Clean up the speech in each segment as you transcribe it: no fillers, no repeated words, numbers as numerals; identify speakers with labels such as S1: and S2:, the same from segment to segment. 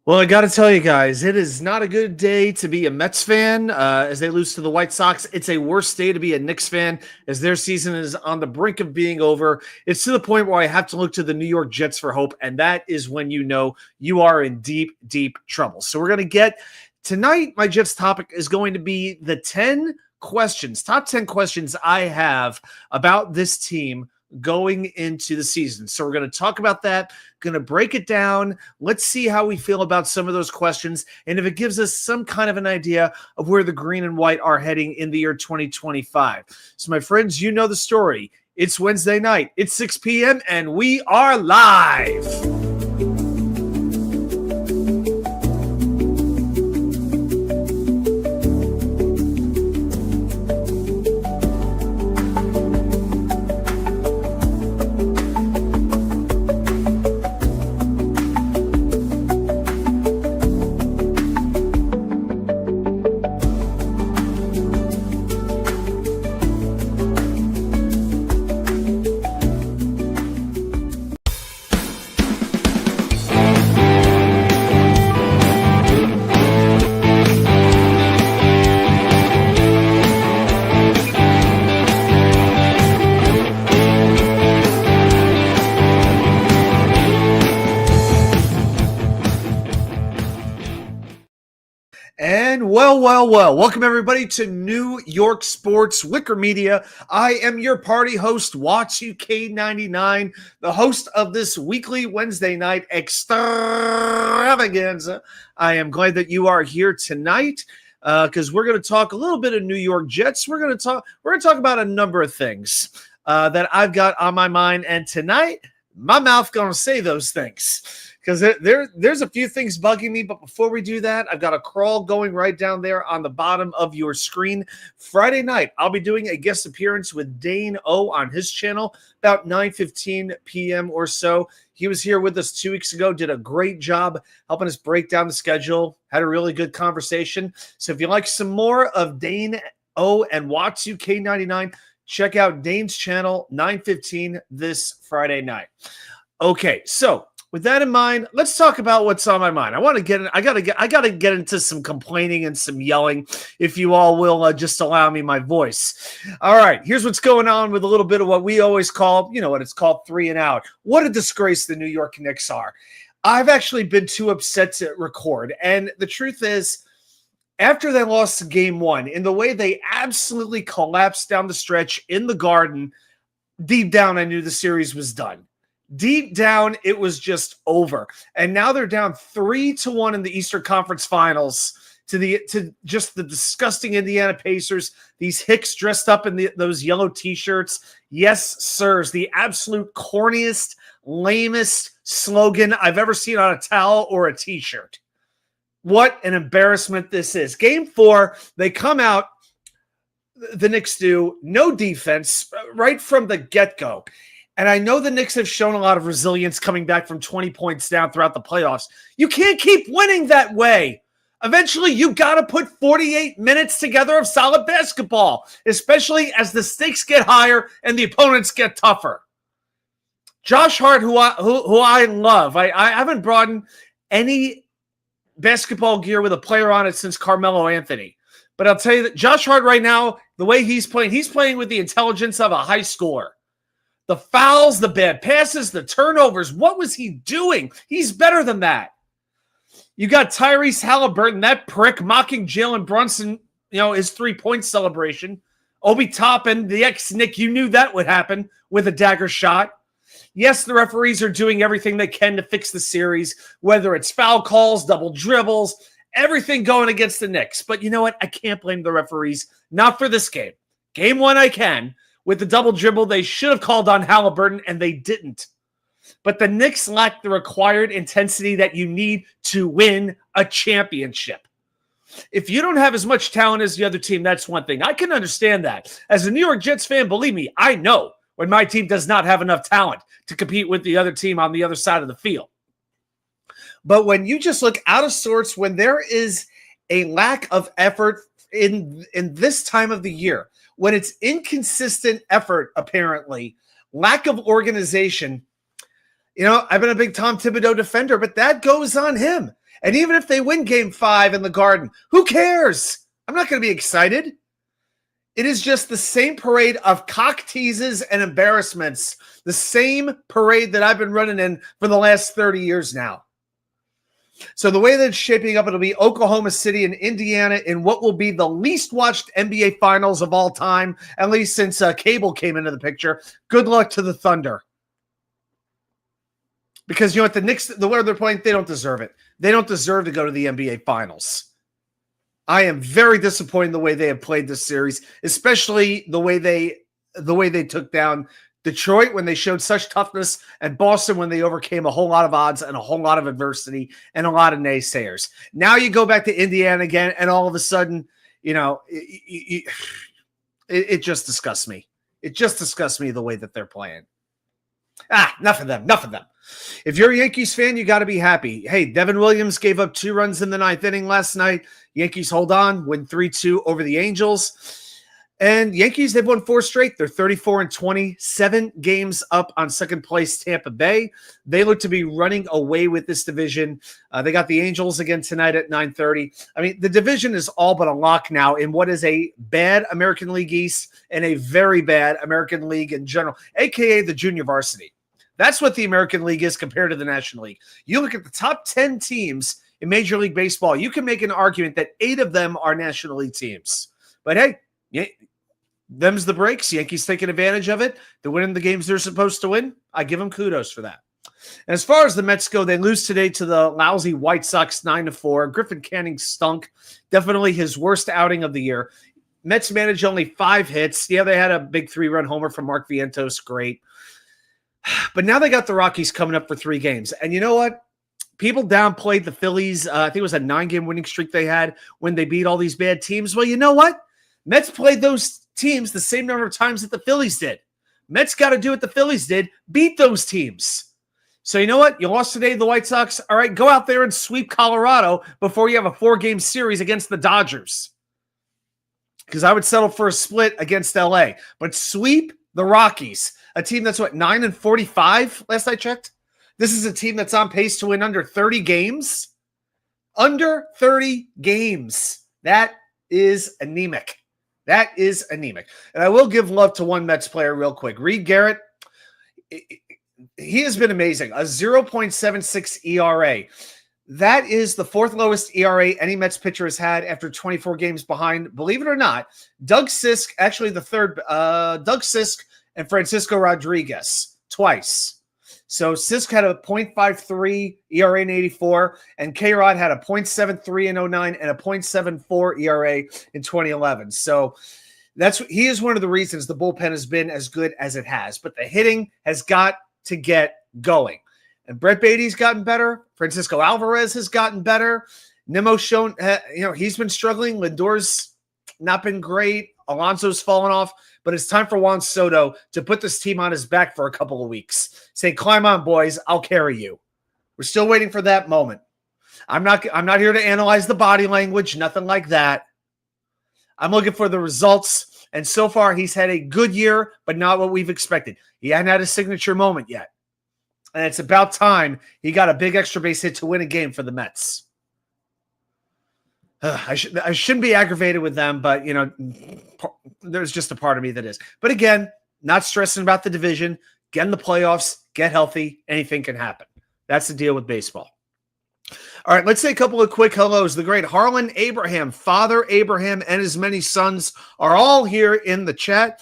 S1: Well, I got to tell you guys, it is not a good day to be a Mets fan as they lose to the White Sox. It's a worse day to be a Knicks fan as their season is on the brink of being over. It's to the point where I have to look to the New York Jets for hope, and that is when you know you are in deep, deep trouble. So we're going to get tonight. My Jets topic is going to be the top 10 questions I have about this team going into the season. So we're going to talk about that, going to break it down. Let's see how we feel about some of those questions and if it gives us some kind of an idea of where the green and white are heading in the year 2025. So my friends, you know the story. It's Wednesday night. It's 6 p.m. and we are live. And well. Welcome everybody to New York Sports WickerMedia. I am your party host, Watts UK99, the host of this weekly Wednesday night extravaganza. I am glad that you are here tonight because we're going to talk a little bit of New York Jets. We're going to talk about a number of things that I've got on my mind, and tonight my mouth going to say those things. Because there's a few things bugging me, but before we do that, I've got a crawl going right down there on the bottom of your screen. Friday night, I'll be doing a guest appearance with Dane O on his channel about 9:15 p.m. or so. He was here with us 2 weeks ago, did a great job helping us break down the schedule, had a really good conversation. So if you like some more of Dane O and Watts UK99, check out Dane's channel, 9:15 this Friday night. Okay, so with that in mind, let's talk about what's on my mind. I gotta get into some complaining and some yelling, if you all will just allow me my voice. All right, here's what's going on with a little bit of what we always call, what it's called 3 and out. What a disgrace the New York Knicks are. I've actually been too upset to record, and the truth is, after they lost game 1, in the way they absolutely collapsed down the stretch in the Garden, deep down I knew the series was done. Deep down, it was just over. And now they're down 3-1 in the Eastern Conference Finals to just the disgusting Indiana Pacers. These hicks dressed up in those yellow T-shirts. Yes, sirs, the absolute corniest, lamest slogan I've ever seen on a towel or a T-shirt. What an embarrassment this is. Game 4, they come out, the Knicks do, no defense right from the get-go. And I know the Knicks have shown a lot of resilience coming back from 20 points down throughout the playoffs. You can't keep winning that way. Eventually, you got to put 48 minutes together of solid basketball, especially as the stakes get higher and the opponents get tougher. Josh Hart, who I love, I haven't brought in any basketball gear with a player on it since Carmelo Anthony. But I'll tell you that Josh Hart right now, the way he's playing with the intelligence of a high schooler. The fouls, the bad passes, the turnovers. What was he doing? He's better than that. You got Tyrese Halliburton, that prick, mocking Jalen Brunson, his 3-point celebration. Obi Toppin, the ex-Knick, you knew that would happen with a dagger shot. Yes, the referees are doing everything they can to fix the series, whether it's foul calls, double dribbles, everything going against the Knicks. But you know what? I can't blame the referees. Not for this game. Game 1, I can. With the double dribble, they should have called on Halliburton, and they didn't. But the Knicks lack the required intensity that you need to win a championship. If you don't have as much talent as the other team, that's one thing. I can understand that. As a New York Jets fan, believe me, I know when my team does not have enough talent to compete with the other team on the other side of the field. But when you just look out of sorts, when there is a lack of effort in this time of the year, when it's inconsistent effort, apparently, lack of organization, I've been a big Tom Thibodeau defender, but that goes on him. And even if they win game 5 in the Garden, who cares? I'm not going to be excited. It is just the same parade of cock teases and embarrassments, the same parade that I've been running in for the last 30 years now. So the way that it's shaping up, it'll be Oklahoma City and Indiana in what will be the least watched NBA Finals of all time, at least since cable came into the picture. Good luck to the Thunder. Because you know what, the Knicks, the way they're playing, they don't deserve it. They don't deserve to go to the NBA Finals. I am very disappointed in the way they have played this series, especially the way they took down Detroit when they showed such toughness, and Boston when they overcame a whole lot of odds and a whole lot of adversity and a lot of naysayers. Now you go back to Indiana again, and all of a sudden, you know, it just disgusts me. It just disgusts me the way that they're playing. Enough of them. If you're a Yankees fan, you got to be happy. Hey, Devin Williams gave up 2 runs in the 9th inning last night. Yankees hold on, win 3-2 over the Angels. And Yankees, they've won 4 straight. They're 34-20, 7 games up on second place Tampa Bay. They look to be running away with this division. They got the Angels again tonight at 9:30. I mean, the division is all but a lock now in what is a bad American League East and a very bad American League in general, a.k.a. the junior varsity. That's what the American League is compared to the National League. You look at the top 10 teams in Major League Baseball, you can make an argument that 8 of them are National League teams. But hey, them's the breaks. Yankees taking advantage of it. They're winning the games they're supposed to win. I give them kudos for that. And as far as the Mets go, they lose today to the lousy White Sox 9-4. Griffin Canning stunk. Definitely his worst outing of the year. Mets managed only 5 hits. Yeah, they had a big 3-run homer from Mark Vientos. Great. But now they got the Rockies coming up for 3 games. And you know what? People downplayed the Phillies. I think it was a 9-game winning streak they had when they beat all these bad teams. Well, you know what? Mets played those teams the same number of times that the Phillies did. Mets got to do what the Phillies did, beat those teams. So you know what? You lost today to the White Sox. All right, go out there and sweep Colorado before you have a 4-game series against the Dodgers. Because I would settle for a split against LA. But sweep the Rockies, a team that's 9-45 last I checked. This is a team that's on pace to win under 30 games. Under 30 games. That is anemic. That is anemic. And I will give love to one Mets player real quick. Reed Garrett, he has been amazing. A 0.76 ERA. That is the 4th lowest ERA any Mets pitcher has had after 24 games behind, believe it or not, Doug Sisk, actually the 3rd, Doug Sisk and Francisco Rodriguez, twice. So Sisk had a .53 ERA in 84, and K-Rod had a .73 in 09 and a .74 ERA in 2011. So he is one of the reasons the bullpen has been as good as it has. But the hitting has got to get going. And Brett Beatty's gotten better. Francisco Alvarez has gotten better. Nimmo's shown, he's been struggling. Lindor's not been great. Alonso's fallen off. But it's time for Juan Soto to put this team on his back for a couple of weeks. Say, climb on, boys. I'll carry you. We're still waiting for that moment. I'm not here to analyze the body language, nothing like that. I'm looking for the results. And so far, he's had a good year, but not what we've expected. He hadn't had a signature moment yet. And it's about time he got a big extra base hit to win a game for the Mets. I shouldn't be aggravated with them, but, there's just a part of me that is. But again, not stressing about the division, get in the playoffs, get healthy, anything can happen. That's the deal with baseball. All right, let's say a couple of quick hellos. The great Harlan Abraham, Father Abraham, and his many sons are all here in the chat.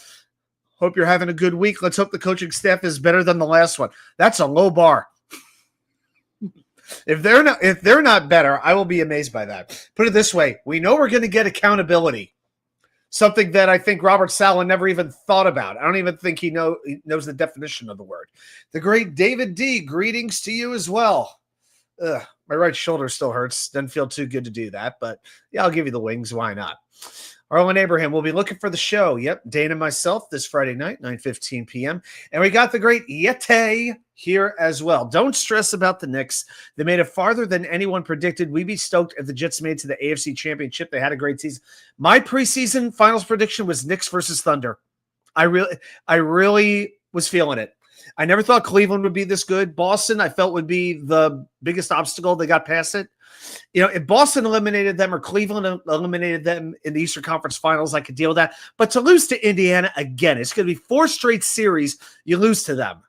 S1: Hope you're having a good week. Let's hope the coaching staff is better than the last one. That's a low bar. If they're not better, I will be amazed by that. Put it this way, we know we're going to get accountability. Something that I think Robert Saleh never even thought about. I don't even think he knows the definition of the word. The great David D, greetings to you as well. My right shoulder still hurts. Doesn't feel too good to do that, but yeah, I'll give you the wings. Why not? Arlen Abraham will be looking for the show. Yep, Dane and myself this Friday night, 9:15 p.m. And we got the great Yete here as well. Don't stress about the Knicks. They made it farther than anyone predicted. We'd be stoked if the Jets made to the AFC Championship. They had a great season. My preseason finals prediction was Knicks versus Thunder. I really was feeling it. I never thought Cleveland would be this good. Boston, I felt, would be the biggest obstacle. They got past it. If Boston eliminated them or Cleveland eliminated them in the Eastern Conference Finals, I could deal with that. But to lose to Indiana again, it's going to be 4 straight series you lose to them.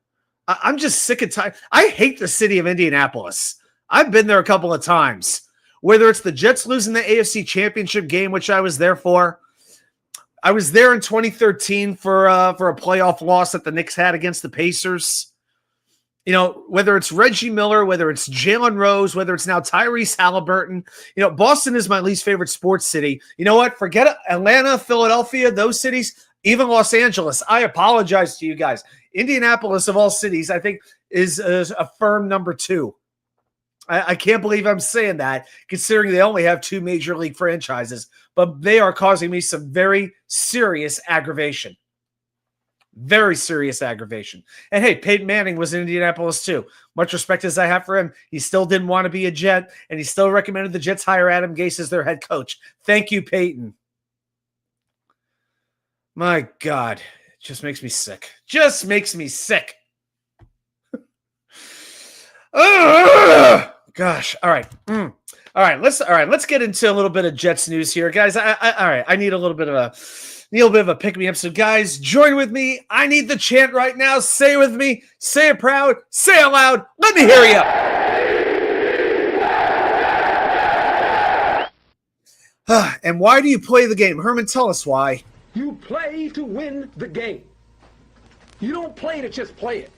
S1: I'm just sick and tired. I hate the city of Indianapolis. I've been there a couple of times. Whether it's the Jets losing the AFC Championship game, which I was there for. I was there in 2013 for a playoff loss that the Knicks had against the Pacers. Whether it's Reggie Miller, whether it's Jalen Rose, whether it's now Tyrese Halliburton, Boston is my least favorite sports city. You know what? Forget Atlanta, Philadelphia, those cities, even Los Angeles. I apologize to you guys. Indianapolis, of all cities, I think is a firm number 2. I can't believe I'm saying that, considering they only have 2 major league franchises, but they are causing me some very serious aggravation. Very serious aggravation. And hey, Peyton Manning was in Indianapolis too. Much respect as I have for him. He still didn't want to be a Jet, and he still recommended the Jets hire Adam Gase as their head coach. Thank you, Peyton. My God, it just makes me sick. Just makes me sick. Gosh. All right. All right. Let's get into a little bit of Jets news here, guys. All right. I need a little bit of a pick me up. So, guys, join with me. I need the chant right now. Say it with me. Say it proud. Say it loud. Let me hear you. And why do you play the game? Herman, tell us why.
S2: You play to win the game. You don't play to just play it.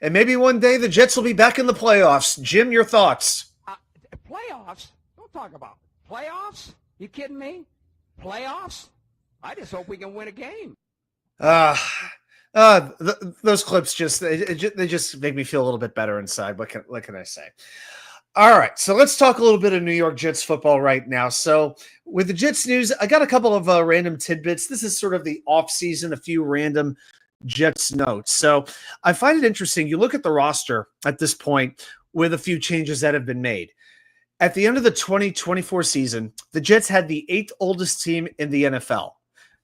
S1: And maybe one day the Jets will be back in the playoffs. Jim, your thoughts?
S3: Playoffs? Don't talk about playoffs. You kidding me? Playoffs? I just hope we can win a game.
S1: Those clips they just make me feel a little bit better inside. What can I say? All right, so let's talk a little bit of New York Jets football right now. So with the Jets news, I got a couple of random tidbits. This is sort of the off season, a few random Jets notes. So I find it interesting. You look at the roster at this point with a few changes that have been made. At the end of the 2024 season, the Jets had the 8th oldest team in the NFL.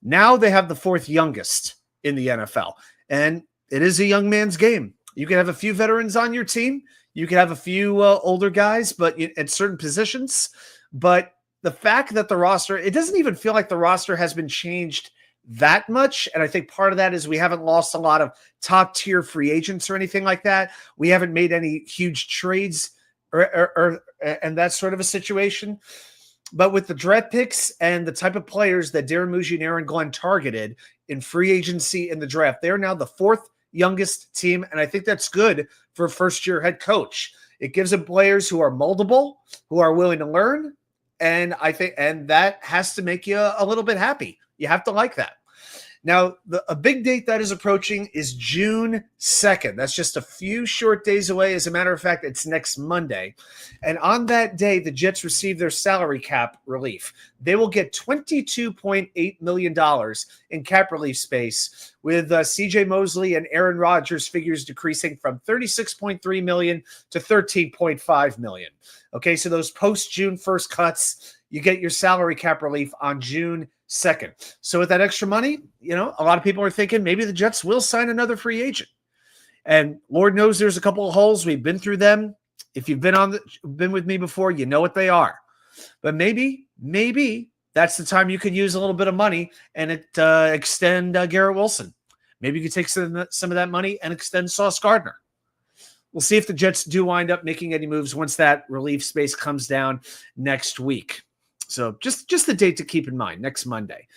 S1: Now they have the 4th youngest in the NFL. And it is a young man's game. You can have a few veterans on your team. You can have a few older guys, but at certain positions. But the fact that the roster, it doesn't even feel like the roster has been changed that much. And I think part of that is we haven't lost a lot of top tier free agents or anything like that. We haven't made any huge trades and that sort of a situation. But with the draft picks and the type of players that Darren Muji and Aaron Glenn targeted in free agency in the draft, they're now the 4th youngest team. And I think that's good for a first-year head coach. It gives them players who are moldable, who are willing to learn. And I think, and that has to make you a little bit happy. You have to like that. Now, a big date that is approaching is June 2nd. That's just a few short days away. As a matter of fact, it's next Monday. And on that day, the Jets receive their salary cap relief. They will get $22.8 million in cap relief space, with C.J. Mosley and Aaron Rodgers figures decreasing from $36.3 million to $13.5 million. Okay, so those post-June 1st cuts, you get your salary cap relief on June 2nd. So with that extra money, a lot of people are thinking maybe the Jets will sign another free agent. And Lord knows there's a couple of holes. We've been through them. If you've been with me before, you know what they are. But maybe that's the time you could use a little bit of money and extend Garrett Wilson. Maybe you could take some of that money and extend Sauce Gardner. We'll see if the Jets do wind up making any moves once that relief space comes down next week. So just the date to keep in mind, next Monday.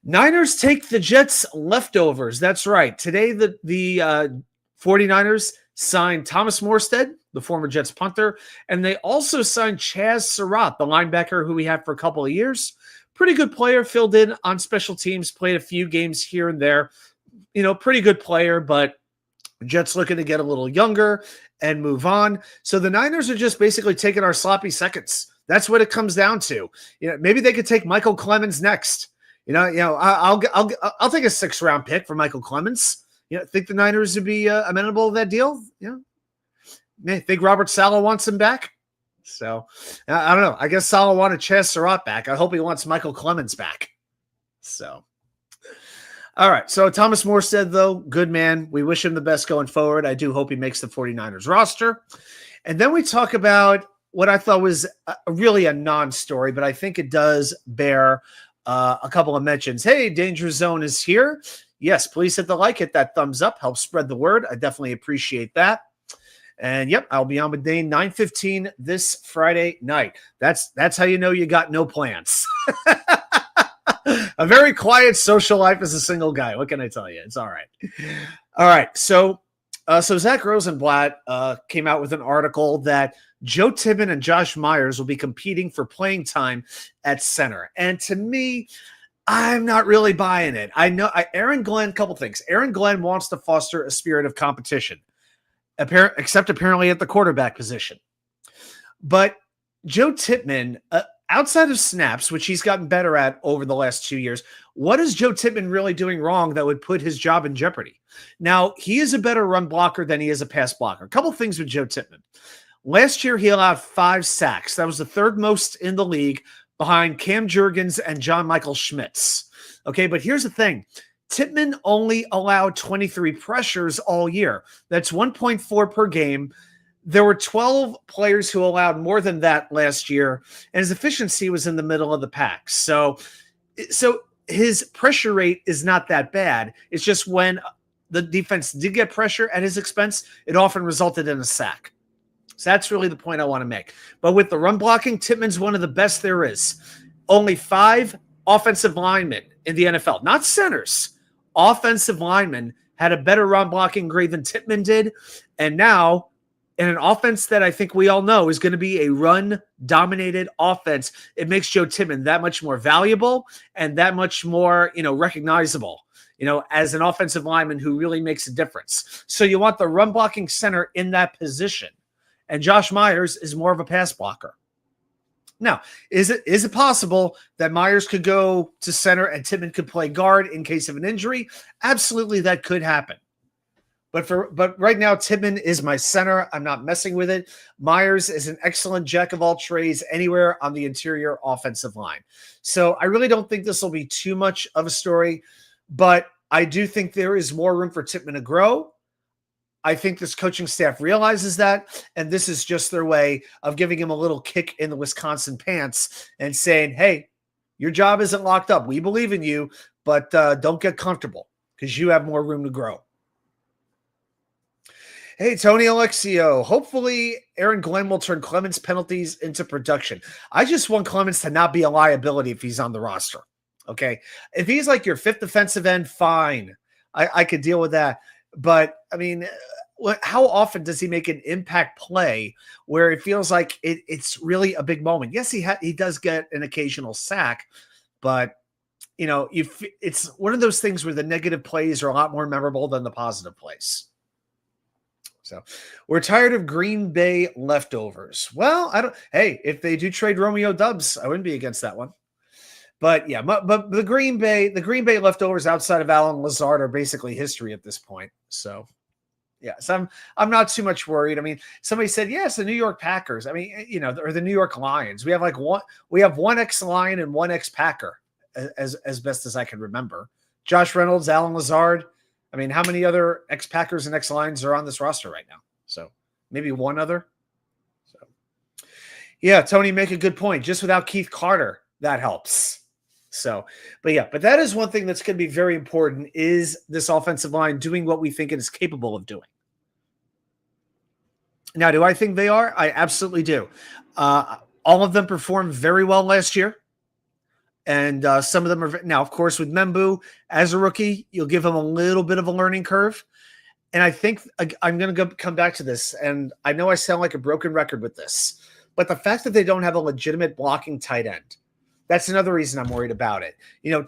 S1: Niners take the Jets leftovers. That's right. Today, the 49ers signed Thomas Morstead, the former Jets punter, and they also signed Chaz Surratt, the linebacker who we had for a couple of years. Pretty good player, filled in on special teams, played a few games here and there. Pretty good player, but Jets looking to get a little younger and move on. So the Niners are just basically taking our sloppy seconds. That's what it comes down to. Maybe they could take Michael Clemens next. I'll take a 6th-round pick for Michael Clemens. Think the Niners would be amenable to that deal? Think Robert Saleh wants him back? So I don't know. I guess Saleh wanted Chaz Surratt back. I hope he wants Michael Clemens back. So All right. So Thomas Moore said, though, good man. We wish him the best going forward. I do hope he makes the 49ers roster. And then we talk about what I thought was really a non-story, but I think it does bear a couple of mentions. Hey, Danger Zone is here. Yes, please hit the like, hit that thumbs up, help spread the word. I definitely appreciate that. And yep, I'll be on with Dane 9:15 this Friday night. That's how you know you got no plans. A very quiet social life as a single guy. What can I tell you? It's all right. All right. So Zach Rosenblatt came out with an article that Joe Tippmann and Josh Myers will be competing for playing time at center. And to me, I'm not really buying it. I know Aaron Glenn, couple things. Aaron Glenn wants to foster a spirit of competition, except apparently at the quarterback position. But Joe Tippmann, outside of snaps, which he's gotten better at over the last 2 years, what is Joe Tippmann really doing wrong that would put his job in jeopardy? Now, he is a better run blocker than he is a pass blocker. A couple things with Joe Tippmann. Last year, he allowed 5 sacks. That was the third most in the league behind Cam Jurgens and John Michael Schmitz. Okay, but here's the thing. Tippmann only allowed 23 pressures all year. That's 1.4 per game. There were 12 players who allowed more than that last year, and his efficiency was in the middle of the pack. So his pressure rate is not that bad. It's just when the defense did get pressure at his expense, it often resulted in a sack. So that's really the point I want to make. But with the run blocking, Tippmann's one of the best there is. Only 5 offensive linemen in the NFL, not centers, offensive linemen had a better run blocking grade than Tippmann did. And now, in an offense that I think we all know is going to be a run-dominated offense, it makes Joe Tippmann that much more valuable and that much more, recognizable, as an offensive lineman who really makes a difference. So you want the run-blocking center in that position. And Josh Myers is more of a pass blocker. Now, is it possible that Myers could go to center and Tippmann could play guard in case of an injury? Absolutely, that could happen. But right now, Tippmann is my center. I'm not messing with it. Myers is an excellent jack of all trades anywhere on the interior offensive line. So I really don't think this will be too much of a story, but I do think there is more room for Tippmann to grow. I think this coaching staff realizes that, and this is just their way of giving him a little kick in the Wisconsin pants and saying, hey, your job isn't locked up. We believe in you, but don't get comfortable because you have more room to grow. Hey, Tony Alexio. Hopefully, Aaron Glenn will turn Clemens' penalties into production. I just want Clemens to not be a liability if he's on the roster. Okay? If he's like your 5th defensive end, fine. I could deal with that. But, I mean, how often does he make an impact play where it feels like it's really a big moment? Yes, he does get an occasional sack, but, it's one of those things where the negative plays are a lot more memorable than the positive plays. So we're tired of Green Bay leftovers. Well, hey, if they do trade Romeo Doubs, I wouldn't be against that one. But yeah, but the Green Bay leftovers outside of Alan Lazard are basically history at this point. So yeah, so I'm not too much worried. I mean, somebody said, yes, the New York Packers. I mean, or the New York Lions. We have one ex-Lion and one ex-Packer as best as I can remember. Josh Reynolds, Alan Lazard. I mean, how many other ex-Packers and ex-Lions are on this roster right now? So maybe one other. So yeah, Tony, make a good point. Just without Keith Carter, that helps. So, but that is one thing that's going to be very important is this offensive line doing what we think it is capable of doing. Now, do I think they are? I absolutely do. All of them performed very well last year. And some of them are now, of course, with Membu as a rookie, you'll give him a little bit of a learning curve. And I think I'm going to come back to this. And I know I sound like a broken record with this, but the fact that they don't have a legitimate blocking tight end, that's another reason I'm worried about it.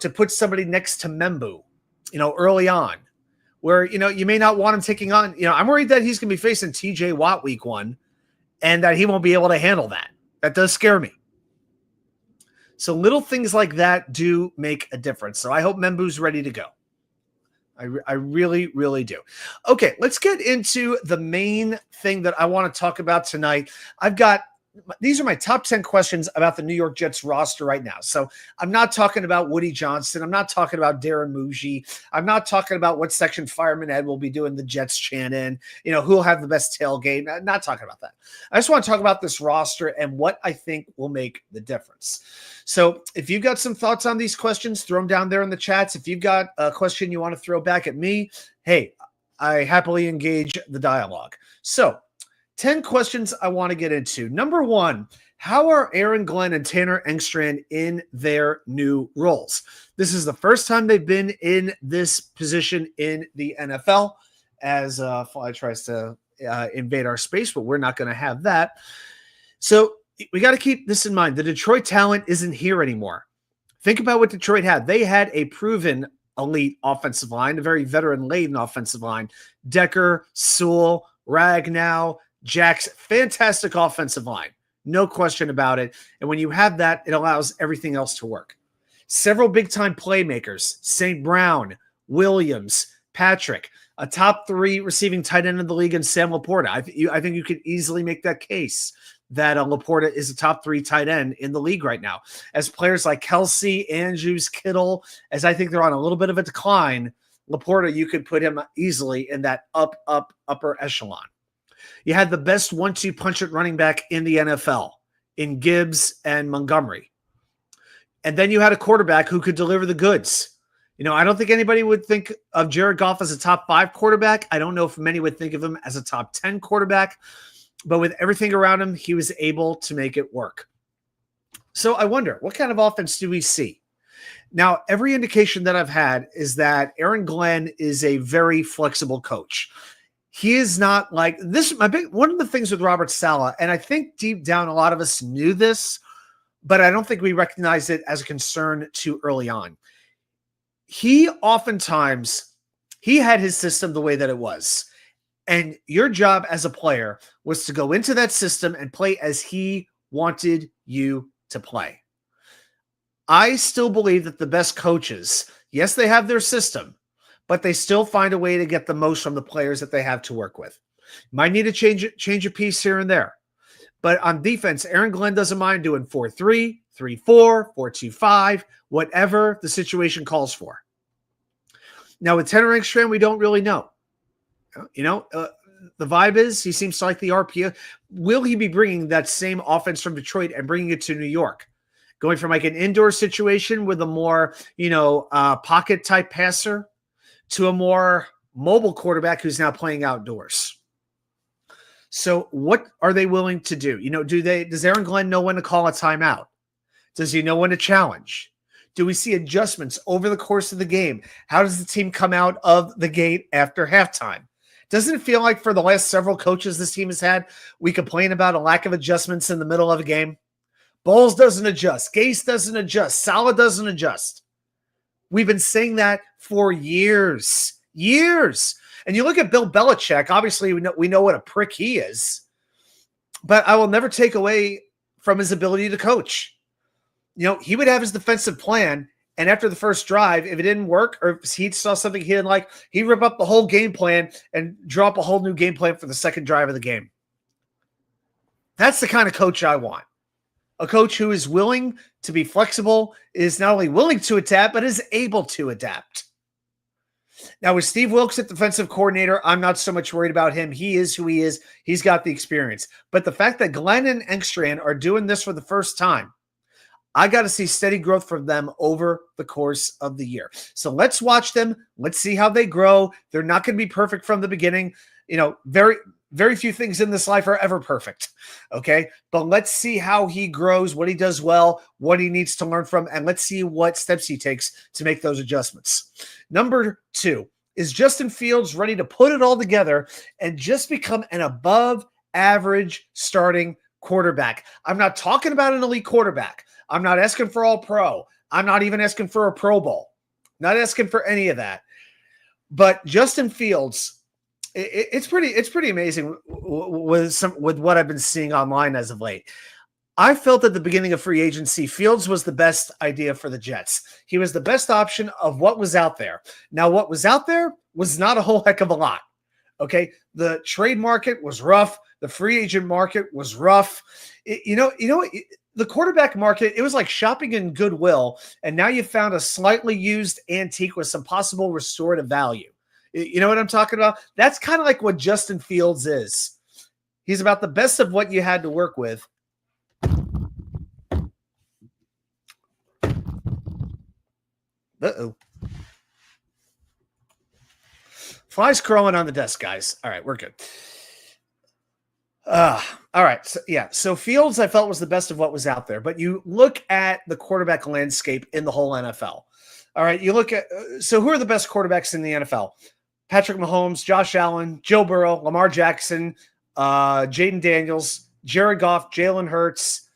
S1: To put somebody next to Membu, early on, where, you may not want him taking on, I'm worried that he's going to be facing TJ Watt week 1 and that he won't be able to handle that. That does scare me. So little things like that do make a difference. So I hope Membu's ready to go. I really, really do. Okay, let's get into the main thing that I want to talk about tonight. I've got these are my top 10 questions about the New York Jets roster right now. So I'm not talking about Woody Johnson. I'm not talking about Darren Muji. I'm not talking about what section Fireman Ed will be doing the Jets chant in, who'll have the best tailgate. I'm not talking about that. I just want to talk about this roster and what I think will make the difference. So if you've got some thoughts on these questions, throw them down there in the chats. If you've got a question you want to throw back at me, hey, I happily engage the dialogue. So 10 questions I want to get into. Number one, how are Aaron Glenn and Tanner Engstrand in their new roles? This is the first time they've been in this position in the NFL as Fly tries to invade our space, but we're not going to have that. So we got to keep this in mind. The Detroit talent isn't here anymore. Think about what Detroit had. They had a proven elite offensive line, a very veteran-laden offensive line. Decker, Sewell, Ragnow, Jack's fantastic offensive line. No question about it. And when you have that, it allows everything else to work. Several big-time playmakers, St. Brown, Williams, Patrick, a top 3 receiving tight end in the league in Sam Laporta. I think you could easily make that case that Laporta is a top 3 tight end in the league right now. As players like Kelsey, Andrews, Kittle, as I think they're on a little bit of a decline, Laporta, you could put him easily in that upper echelon. You had the best 1-2 punch at running back in the NFL in Gibbs and Montgomery. And then you had a quarterback who could deliver the goods. I don't think anybody would think of Jared Goff as a top 5 quarterback. I don't know if many would think of him as a top 10 quarterback, but with everything around him, he was able to make it work. So I wonder, what kind of offense do we see? Now, every indication that I've had is that Aaron Glenn is a very flexible coach. He is not like this. One of the things with Robert Saleh, and I think deep down a lot of us knew this, but I don't think we recognized it as a concern too early on. He had his system the way that it was. And your job as a player was to go into that system and play as he wanted you to play. I still believe that the best coaches, yes, they have their system, but they still find a way to get the most from the players that they have to work with. Might need to change a piece here and there. But on defense, Aaron Glenn doesn't mind doing 4-3, 3-4, 4-2-5, whatever the situation calls for. Now, with Tanner Engstrand, we don't really know. The vibe is he seems to like the RPO. Will he be bringing that same offense from Detroit and bringing it to New York? Going from like an indoor situation with a more, pocket type passer to a more mobile quarterback who's now playing outdoors. So what are they willing to do? Does Aaron Glenn know when to call a timeout? Does he know when to challenge? Do we see adjustments over the course of the game? How does the team come out of the gate after halftime? Doesn't it feel like for the last several coaches this team has had, we complain about a lack of adjustments in the middle of a game? Bowles doesn't adjust. Gase doesn't adjust. Saleh doesn't adjust. We've been saying that for years. And you look at Bill Belichick, obviously we know what a prick he is, but I will never take away from his ability to coach. He would have his defensive plan, and after the first drive, if it didn't work or if he saw something he didn't like, he'd rip up the whole game plan and draw up a whole new game plan for the second drive of the game. That's the kind of coach I want. A coach who is willing to be flexible, is not only willing to adapt, but is able to adapt. Now, with Steve Wilks at defensive coordinator, I'm not so much worried about him. He is who he is. He's got the experience. But the fact that Glenn and Engstrand are doing this for the first time, I got to see steady growth from them over the course of the year. So let's watch them. Let's see how they grow. They're not going to be perfect from the beginning. Very, very few things in this life are ever perfect. Okay. But let's see how he grows, what he does well, what he needs to learn from, and let's see what steps he takes to make those adjustments. Number 2, is Justin Fields ready to put it all together and just become an above average starting quarterback? I'm not talking about an elite quarterback. I'm not asking for all pro. I'm not even asking for a Pro Bowl. Not asking for any of that. But Justin Fields, it's pretty amazing with what I've been seeing online as of late. I felt at the beginning of free agency, Fields was the best idea for the Jets. He was the best option of what was out there. Now, what was out there was not a whole heck of a lot. Okay. The trade market was rough. The free agent market was rough. The quarterback market, it was like shopping in Goodwill, and now you found a slightly used antique with some possible restorative value. You know what I'm talking about? That's kind of like what Justin Fields is. He's about the best of what you had to work with. Uh-oh. Flies crawling on the desk, guys. All right, we're good. All right. So Fields, I felt, was the best of what was out there. But you look at the quarterback landscape in the whole NFL. All right. You look at, so who are the best quarterbacks in the NFL? Patrick Mahomes, Josh Allen, Joe Burrow, Lamar Jackson, Jaden Daniels, Jared Goff, Jalen Hurts,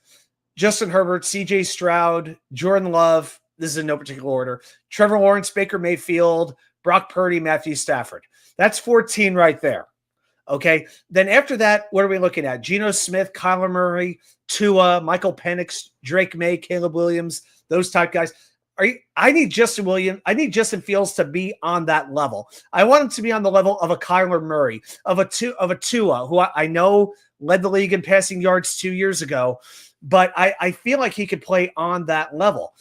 S1: Justin Herbert, CJ Stroud, Jordan Love. This is in no particular order. Trevor Lawrence, Baker Mayfield, Brock Purdy, Matthew Stafford. That's 14 right there. Okay. Then after that, what are we looking at? Geno Smith, Kyler Murray, Tua, Michael Penix, Drake May, Caleb Williams, those type guys. I need Justin Fields to be on that level. I want him to be on the level of a Kyler Murray, of a Tua, who I know led the league in passing yards 2 years ago, but I feel like he could play on that level.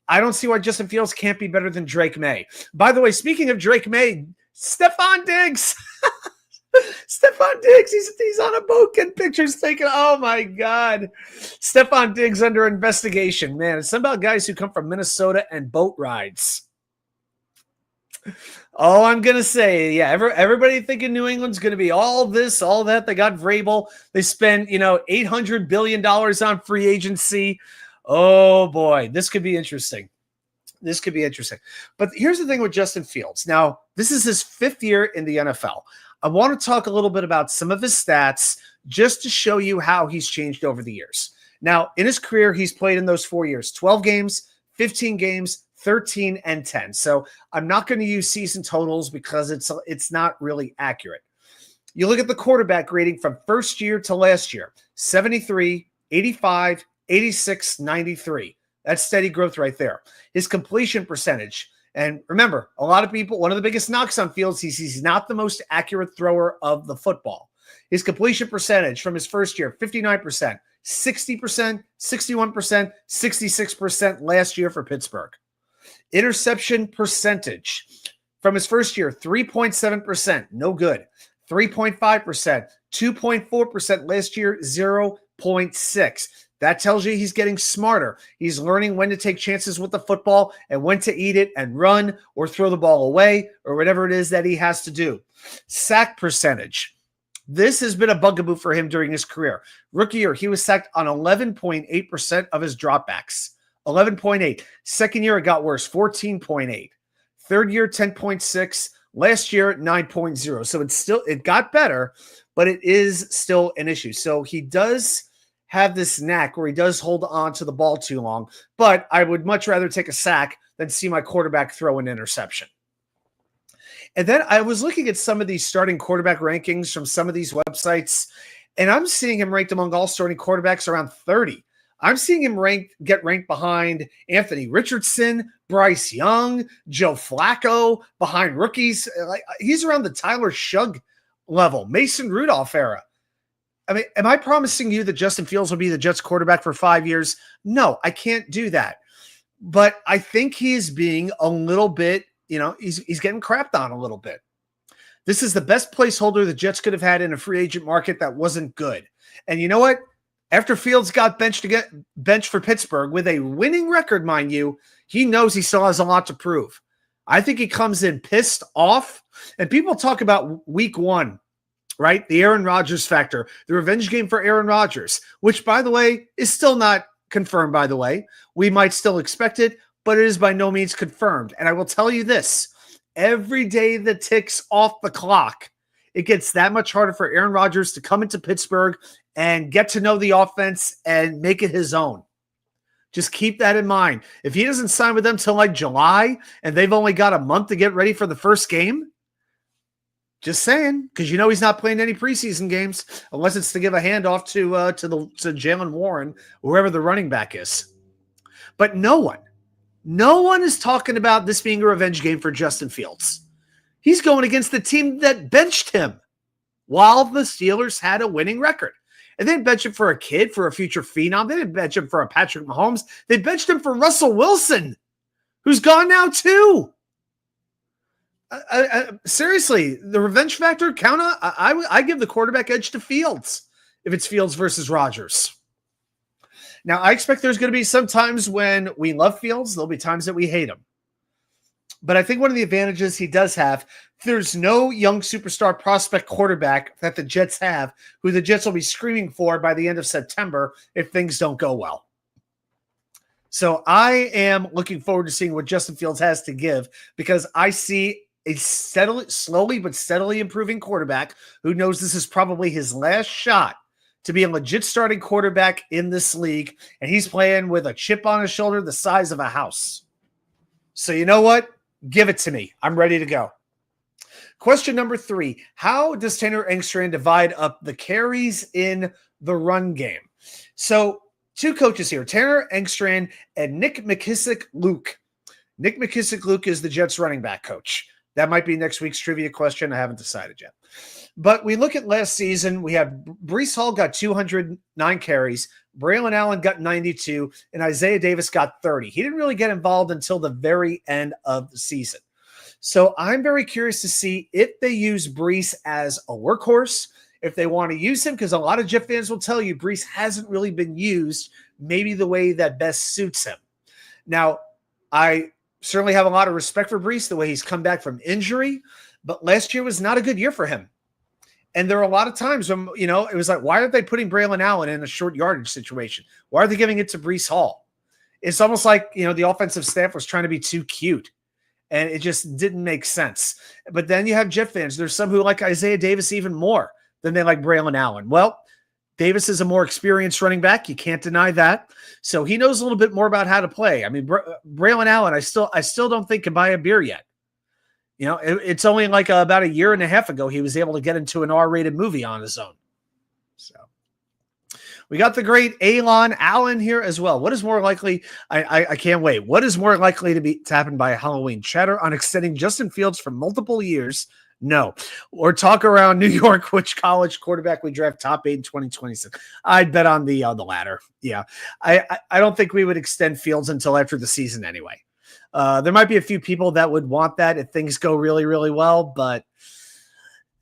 S1: I don't see why Justin Fields can't be better than Drake May. By the way, speaking of Drake May, Stephon Diggs. Stephon Diggs, he's on a boat getting pictures taken. Oh, my God. Stephon Diggs under investigation. Man, it's something about guys who come from Minnesota and boat rides. All I'm going to say, yeah, everybody thinking New England's going to be all this, all that. They got Vrabel. They spend, $800 billion on free agency. Oh, boy, this could be interesting. But here's the thing with Justin Fields. Now, this is his 5th year in the NFL. I want to talk a little bit about some of his stats just to show you how he's changed over the years. Now, in his career, he's played in those 4 years, 12 games, 15 games, 13 and 10. So I'm not going to use season totals because it's not really accurate. You look at the quarterback rating from first year to last year, 73, 85, 86, 93. That's steady growth right there. His completion percentage. And remember, a lot of people, one of the biggest knocks on Fields, he's not the most accurate thrower of the football. His completion percentage from his first year, 59%, 60%, 61%, 66% last year for Pittsburgh. Interception percentage from his first year, 3.7%, no good. 3.5%, 2.4% last year, 0.6%. That tells you he's getting smarter. He's learning when to take chances with the football and when to eat it and run or throw the ball away or whatever it is that he has to do. Sack percentage. This has been a bugaboo for him during his career. Rookie year, he was sacked on 11.8% of his dropbacks. 11.8. Second year, it got worse, 14.8. Third year, 10.6. Last year, 9.0. So it got better, but it is still an issue. So he does have this knack where he does hold on to the ball too long, but I would much rather take a sack than see my quarterback throw an interception. And then I was looking at some of these starting quarterback rankings from some of these websites, and I'm seeing him ranked among all starting quarterbacks around 30. I'm seeing him get ranked behind Anthony Richardson, Bryce Young, Joe Flacco, behind rookies. He's around the Tyler Shugg level, Mason Rudolph era. I mean, am I promising you that Justin Fields will be the Jets quarterback for 5 years? No, I can't do that. But I think he's being a little bit, he's getting crapped on a little bit. This is the best placeholder the Jets could have had in a free agent market that wasn't good. And you know what? After Fields got benched for Pittsburgh with a winning record, mind you, he knows he still has a lot to prove. I think he comes in pissed off. And people talk about week 1. Right? The Aaron Rodgers factor, the revenge game for Aaron Rodgers, which, by the way, is still not confirmed, by the way. We might still expect it, but it is by no means confirmed. And I will tell you this, every day that ticks off the clock, it gets that much harder for Aaron Rodgers to come into Pittsburgh and get to know the offense and make it his own. Just keep that in mind. If he doesn't sign with them till like July and they've only got a month to get ready for the first game, just saying, because he's not playing any preseason games unless it's to give a handoff to Jalen Warren, whoever the running back is. But no one is talking about this being a revenge game for Justin Fields. He's going against the team that benched him while the Steelers had a winning record. And they didn't bench him for a kid, for a future phenom. They didn't bench him for a Patrick Mahomes. They benched him for Russell Wilson, who's gone now too. Seriously, the revenge factor, I give the quarterback edge to Fields if it's Fields versus Rodgers. Now, I expect there's going to be some times when we love Fields. There'll be times that we hate him. But I think one of the advantages he does have, there's no young superstar prospect quarterback that the Jets have who the Jets will be screaming for by the end of September if things don't go well. So I am looking forward to seeing what Justin Fields has to give, because I see a slowly but steadily improving quarterback who knows this is probably his last shot to be a legit starting quarterback in this league, and he's playing with a chip on his shoulder the size of a house. So you know what? Give it to me. I'm ready to go. Question number 3. How does Tanner Engstrand divide up the carries in the run game? So 2 coaches here, Tanner Engstrand and Nick McKissick-Luke. Nick McKissick-Luke is the Jets running back coach. That might be next week's trivia question. I haven't decided yet. But we look at last season, we had Breece Hall got 209 carries, Braylon Allen got 92, and Isaiah Davis got 30. He didn't really get involved until the very end of the season. So I'm very curious to see if they use Breece as a workhorse, if they want to use him, because a lot of Jet fans will tell you Breece hasn't really been used maybe the way that best suits him. Now, I certainly have a lot of respect for Breece, the way he's come back from injury, but last year was not a good year for him. And there are a lot of times when, it was like, why aren't they putting Braylon Allen in a short yardage situation? Why are they giving it to Breece Hall? It's almost like, the offensive staff was trying to be too cute, and it just didn't make sense. But then you have Jet fans. There's some who like Isaiah Davis even more than they like Braylon Allen. Well, Davis is a more experienced running back. You can't deny that. So he knows a little bit more about how to play. I mean, Braylon Allen, I still don't think can buy a beer yet. It's only like about a year and a half ago he was able to get into an R-rated movie on his own. So we got the great Elon Allen here as well. What is more likely? I can't wait. What is more likely to happen by Halloween? Chatter on extending Justin Fields for multiple years? No. Or talk around New York, which college quarterback we draft top 8 in 2026. I'd bet on the latter. Yeah. I don't think we would extend Fields until after the season anyway. There might be a few people that would want that if things go really, really well, but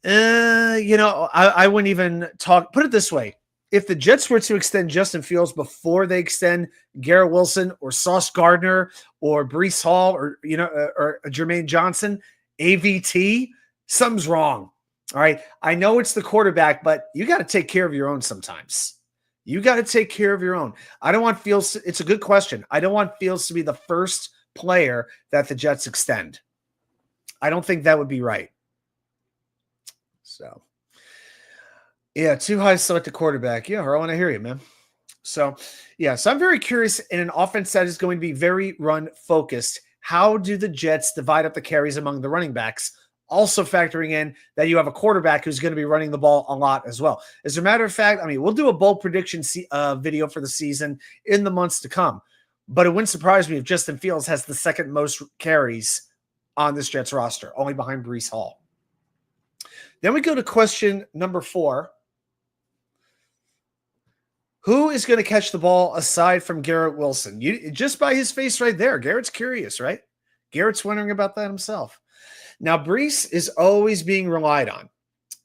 S1: I wouldn't even talk. Put it this way. If the Jets were to extend Justin Fields before they extend Garrett Wilson or Sauce Gardner or Breece Hall or Jermaine Johnson, AVT, something's wrong. All right. I know it's the quarterback, but you got to take care of your own sometimes. You got to take care of your own. I don't want Fields. It's a good question. I don't want Fields to be the first player that the Jets extend. I don't think that would be right. So, yeah, too high selected quarterback. Yeah, Harlan, I hear you, man. So I'm very curious in an offense that is going to be very run focused. How do the Jets divide up the carries among the running backs? Also factoring in that you have a quarterback who's going to be running the ball a lot as well. As a matter of fact, we'll do a bold prediction video for the season in the months to come. But it wouldn't surprise me if Justin Fields has the second most carries on this Jets roster, only behind Breece Hall. Then we go to question number 4. Who is going to catch the ball aside from Garrett Wilson? Just by his face right there, Garrett's curious, right? Garrett's wondering about that himself. Now, Breece is always being relied on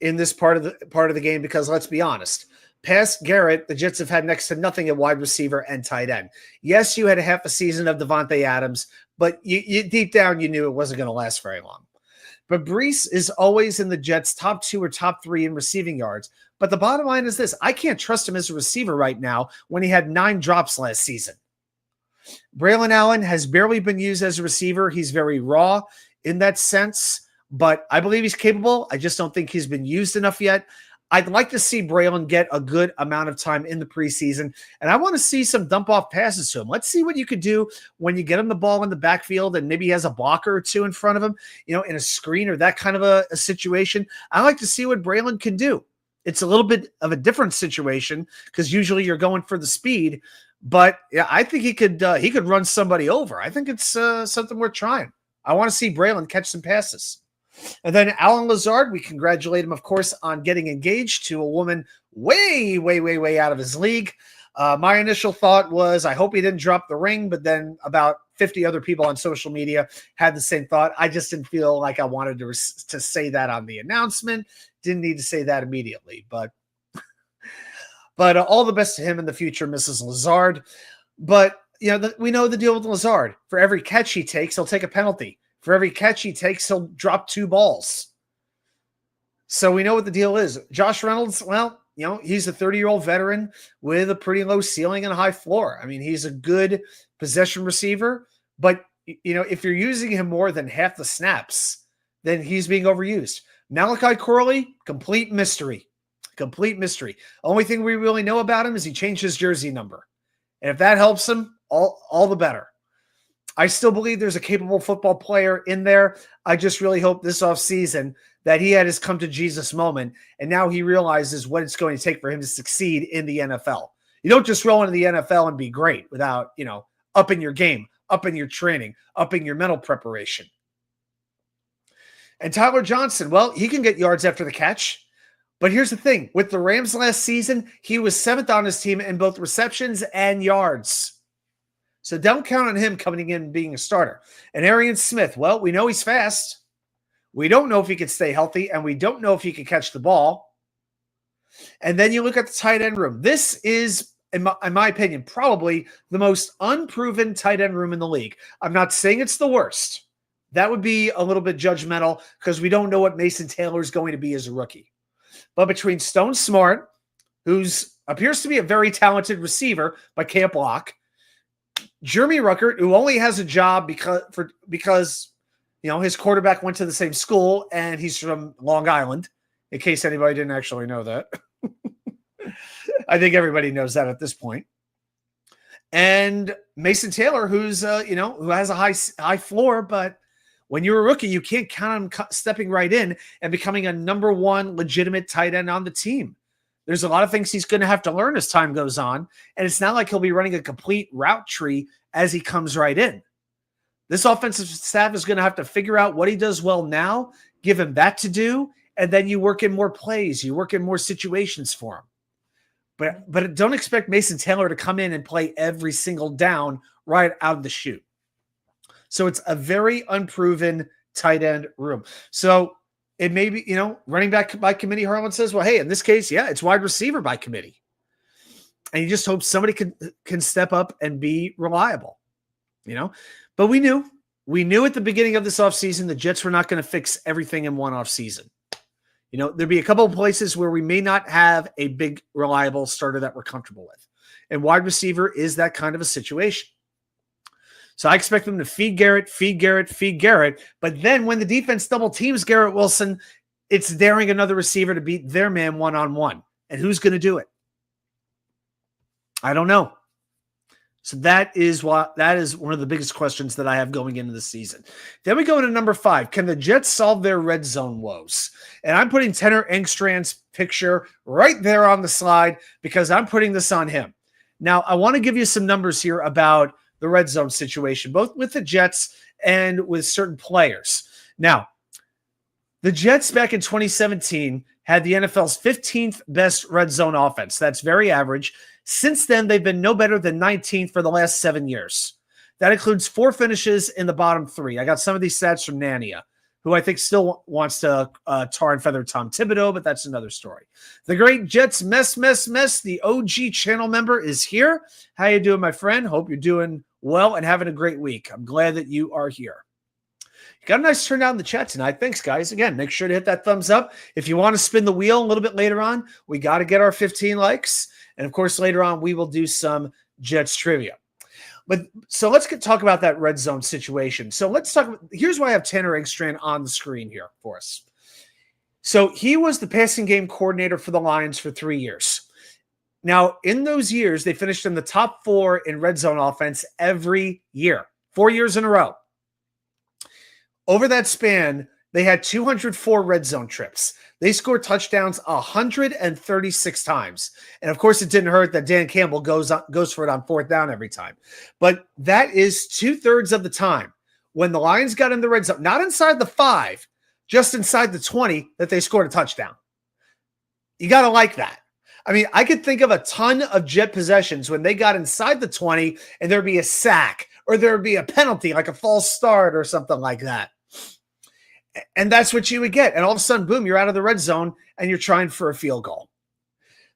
S1: in this part of the game because, let's be honest, past Garrett, the Jets have had next to nothing at wide receiver and tight end. Yes, you had a half a season of Devontae Adams, but you deep down you knew it wasn't going to last very long. But Breece is always in the Jets' top 2 or top 3 in receiving yards. But the bottom line is this. I can't trust him as a receiver right now when he had 9 drops last season. Braylon Allen has barely been used as a receiver. He's very raw in that sense, but I believe he's capable. I just don't think he's been used enough yet. I'd like to see Braylon get a good amount of time in the preseason, and I want to see some dump-off passes to him. Let's see what you could do when you get him the ball in the backfield and maybe he has a blocker or 2 in front of him, in a screen or that kind of a situation. I like to see what Braylon can do. It's a little bit of a different situation because usually you're going for the speed, but yeah, I think he could run somebody over. I think it's something worth trying. I want to see Braylon catch some passes. And then Alan Lazard, we congratulate him, of course, on getting engaged to a woman way, way, way, way out of his league. My initial thought was, I hope he didn't drop the ring, but then about 50 other people on social media had the same thought. I just didn't feel like I wanted to say that on the announcement. Didn't need to say that immediately, but all the best to him in the future, Mrs. Lazard. But we know the deal with Lazard. For every catch he takes, he'll take a penalty. For every catch he takes, he'll drop 2 balls. So we know what the deal is. Josh Reynolds, well, he's a 30-year-old veteran with a pretty low ceiling and a high floor. I mean, he's a good possession receiver, but if you're using him more than half the snaps, then he's being overused. Malachi Corley, complete mystery. Complete mystery. Only thing we really know about him is he changed his jersey number. And if that helps him, all the better. I still believe there's a capable football player in there. I just really hope this offseason that he had his come to Jesus moment, and now he realizes what it's going to take for him to succeed in the NFL. You don't just roll into the NFL and be great without, upping your game, upping your training, upping your mental preparation. And Tyler Johnson, well, he can get yards after the catch. But here's the thing. With the Rams last season, he was 7th on his team in both receptions and yards. So don't count on him coming in and being a starter. And Arian Smith, well, we know he's fast. We don't know if he can stay healthy, and we don't know if he can catch the ball. And then you look at the tight end room. This is, in my opinion, probably the most unproven tight end room in the league. I'm not saying it's the worst. That would be a little bit judgmental because we don't know what Mason Taylor is going to be as a rookie. But between Stone Smart, who appears to be a very talented receiver but can't block, Jeremy Ruckert, who only has a job because his quarterback went to the same school and he's from Long Island, in case anybody didn't actually know that. I think everybody knows that at this point. And Mason Taylor, who has a high floor, but when you're a rookie, you can't count on stepping right in and becoming a number 1 legitimate tight end on the team. There's a lot of things he's going to have to learn as time goes on, and it's not like he'll be running a complete route tree as he comes right in. This offensive staff is going to have to figure out what he does well now, give him that to do, and then you work in more plays, you work in more situations for him. But don't expect Mason Taylor to come in and play every single down right out of the chute. So it's a very unproven tight end room. So it may be, running back by committee, Harlan says, well, hey, in this case, yeah, it's wide receiver by committee. And you just hope somebody can step up and be reliable, But we knew at the beginning of this offseason the Jets were not going to fix everything in one offseason. There'd be a couple of places where we may not have a big, reliable starter that we're comfortable with. And wide receiver is that kind of a situation. So I expect them to feed Garrett. But then when the defense double teams Garrett Wilson, it's daring another receiver to beat their man one-on-one. And who's going to do it? I don't know. So that is one of the biggest questions that I have going into the season. Then we go into number 5. Can the Jets solve their red zone woes? And I'm putting Tanner Engstrand's picture right there on the slide because I'm putting this on him. Now, I want to give you some numbers here about the red zone situation, both with the Jets and with certain players. Now, the Jets back in 2017 had the NFL's 15th best red zone offense. That's very average. Since then, they've been no better than 19th for the last 7 years. That includes 4 finishes in the bottom 3. I got some of these stats from Nania, who I think still wants to tar and feather Tom Thibodeau, but that's another story. The great Jets mess, the OG channel member is here. How you doing, my friend? Hope you're doing well and having a great week. I'm glad that you are here. You got a nice turnout in the chat tonight. Thanks, guys. Again, make sure to hit that thumbs up. If you want to spin the wheel a little bit later on, we got to get our 15 likes. And, of course, later on, we will do some Jets trivia. So let's talk about that red zone situation. So let's talk. Here's why I have Tanner Engstrand on the screen here for us. So he was the passing game coordinator for the Lions for 3 years. Now, in those years, they finished in the top 4 in red zone offense every year, 4 years in a row. Over that span, they had 204 red zone trips. They scored touchdowns 136 times. And, of course, it didn't hurt that Dan Campbell goes for it on 4th down every time. But that is 2/3 of the time when the Lions got in the red zone, not inside the 5, just inside the 20 that they scored a touchdown. You got to like that. I mean, I could think of a ton of Jet possessions when they got inside the 20 and there'd be a sack or there'd be a penalty, like a false start or something like that. And that's what you would get. And all of a sudden, boom, you're out of the red zone and you're trying for a field goal.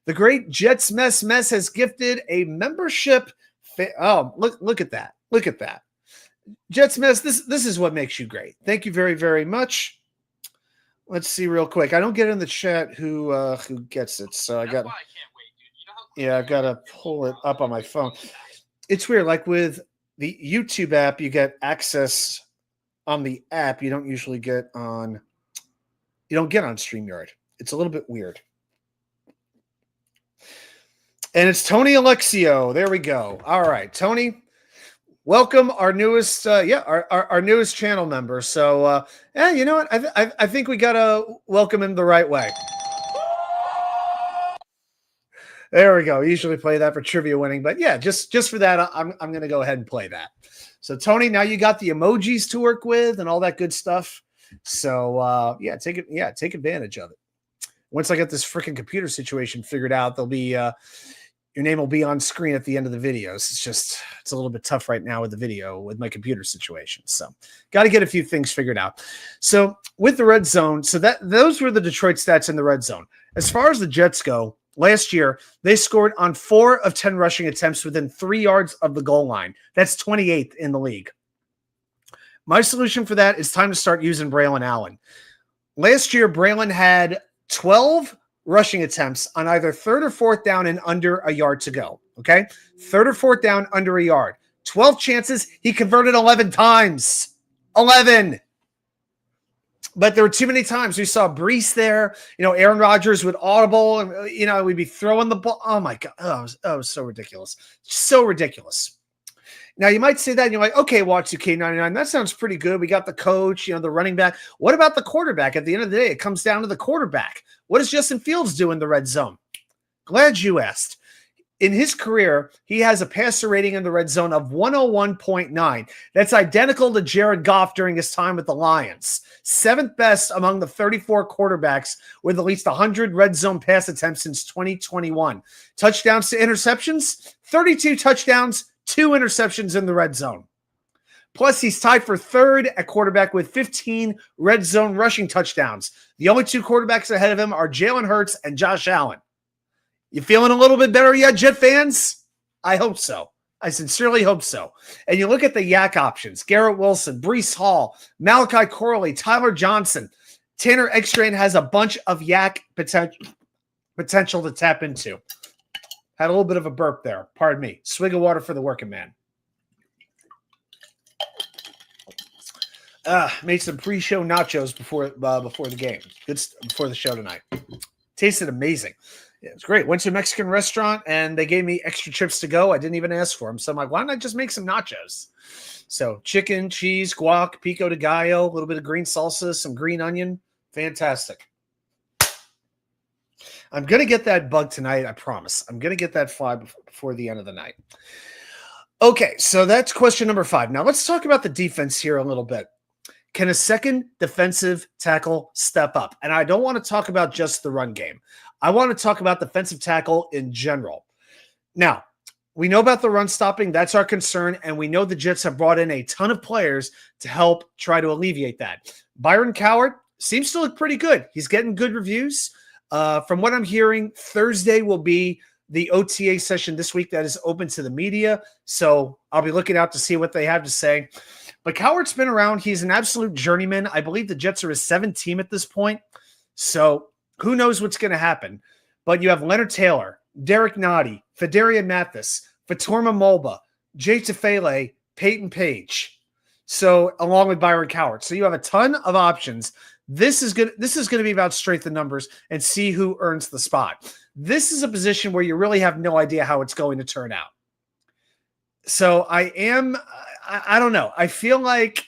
S1: The great Jets Mess has gifted a membership. Oh, look at that. Look at that. Jets Mess, this is what makes you great. Thank you very, very much. Let's see real quick. I don't get in the chat who gets it, so I got. Yeah, I've got to pull it up on my phone. It's weird. Like with the YouTube app, you get access on the app. You don't usually get on. You don't get on StreamYard. It's a little bit weird. And it's Tony Alexio. There we go. All right, Tony. Welcome our newest, our newest channel member. So, you know what? I think we gotta welcome him the right way. There we go. I usually play that for trivia winning, but yeah, just for that, I'm gonna go ahead and play that. So, Tony, now you got the emojis to work with and all that good stuff. So, take advantage of it. Once I get this freaking computer situation figured out, there'll be your name will be on screen at the end of the videos. It's a little bit tough right now with the video with my computer situation. So got to get a few things figured out. So with the red zone, those were the Detroit stats in the red zone. As far as the Jets go, last year, they scored on 4 of 10 rushing attempts within 3 yards of the goal line. That's 28th in the league. My solution for that is time to start using Braylon Allen. Last year, Braylon had 12 rushing attempts on either 3rd or 4th down and under a yard to go. Okay. 3rd or 4th down under a yard. 12 chances. He converted 11 times. 11. But there were too many times we saw Brees there. You know, Aaron Rodgers would audible and, you know, we'd be throwing the ball. Oh my God. Oh, it was so ridiculous. So ridiculous. Now, you might say that and you're like, okay, watch 2K99. That sounds pretty good. We got the coach, you know, the running back. What about the quarterback? At the end of the day, it comes down to the quarterback. What does Justin Fields do in the red zone? Glad you asked. In his career, he has a passer rating in the red zone of 101.9. That's identical to Jared Goff during his time with the Lions. 7th best among the 34 quarterbacks with at least 100 red zone pass attempts since 2021. Touchdowns to interceptions, 32 touchdowns, 2 interceptions in the red zone. Plus, he's tied for 3rd at quarterback with 15 red zone rushing touchdowns. The only 2 quarterbacks ahead of him are Jalen Hurts and Josh Allen. You feeling a little bit better yet, Jet fans? I hope so. I sincerely hope so. And you look at the yak options: Garrett Wilson, Breece Hall, Malachi Corley, Tyler Johnson. Tanner Ekstrand has a bunch of yak potential to tap into. Had a little bit of a burp there. Pardon me. Swig of water for the working man. Made some pre-show nachos before the game. Good before the show tonight. Tasted amazing. Yeah, it's great. Went to a Mexican restaurant and they gave me extra chips to go. I didn't even ask for them. So I'm like, why don't I just make some nachos? So chicken, cheese, guac, pico de gallo, a little bit of green salsa, some green onion. Fantastic. I'm going to get that bug tonight. I promise. I'm going to get that fly before the end of the night. Okay, so that's question number 5. Now let's talk about the defense here a little bit. Can a second defensive tackle step up? And I don't want to talk about just the run game. I want to talk about defensive tackle in general. Now, we know about the run stopping. That's our concern. And we know the Jets have brought in a ton of players to help try to alleviate that. Byron Cowart seems to look pretty good. He's getting good reviews. From what I'm hearing, Thursday will be the OTA session this week that is open to the media. So I'll be looking out to see what they have to say. But Cowart's been around. He's an absolute journeyman. I believe the Jets are his 7th team at this point. So who knows what's going to happen. But you have Leonard Taylor, Derek Nottie, Federian Mathis, Fatorma Molba, Jay Tefele, Peyton Page. So along with Byron Cowart. So you have a ton of options. This is going to be about strength in numbers and see who earns the spot. This is a position where you really have no idea how it's going to turn out. So I don't know. I feel like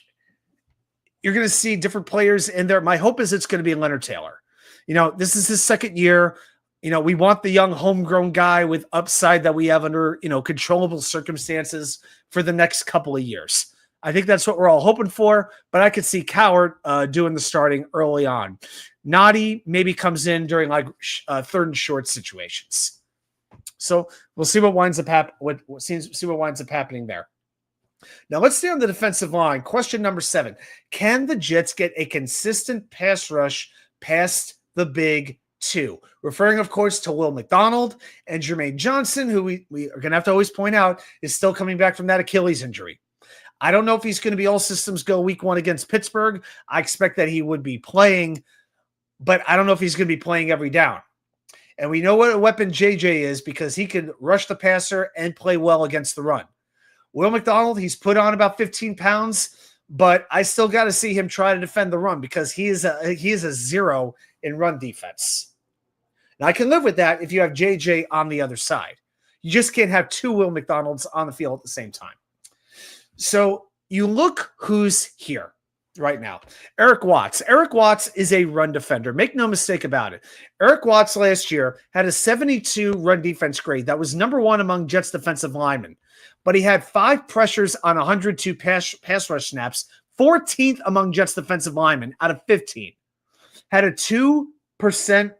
S1: you're going to see different players in there. My hope is it's going to be Leonard Taylor. You know, this is his 2nd year. You know, we want the young homegrown guy with upside that we have under, you know, controllable circumstances for the next couple of years. I think that's what we're all hoping for, but I could see Cowart doing the starting early on. Noddy maybe comes in during like third and short situations. So we'll see what winds up happening there. Now let's stay on the defensive line. Question number 7. Can the Jets get a consistent pass rush past the big 2? Referring, of course, to Will McDonald and Jermaine Johnson, who we are going to have to always point out is still coming back from that Achilles injury. I don't know if he's going to be all systems go week 1 against Pittsburgh. I expect that he would be playing, but I don't know if he's going to be playing every down. And we know what a weapon JJ is because he can rush the passer and play well against the run. Will McDonald, he's put on about 15 pounds, but I still got to see him try to defend the run because he is a 0 in run defense. Now, I can live with that if you have JJ on the other side. You just can't have 2 Will McDonalds on the field at the same time. So you look who's here right now. Eric Watts. Eric Watts is a run defender. Make no mistake about it. Eric Watts last year had a 72 run defense grade. That was number 1 among Jets defensive linemen. But he had 5 pressures on 102 pass rush snaps, 14th among Jets defensive linemen out of 15. Had a 2%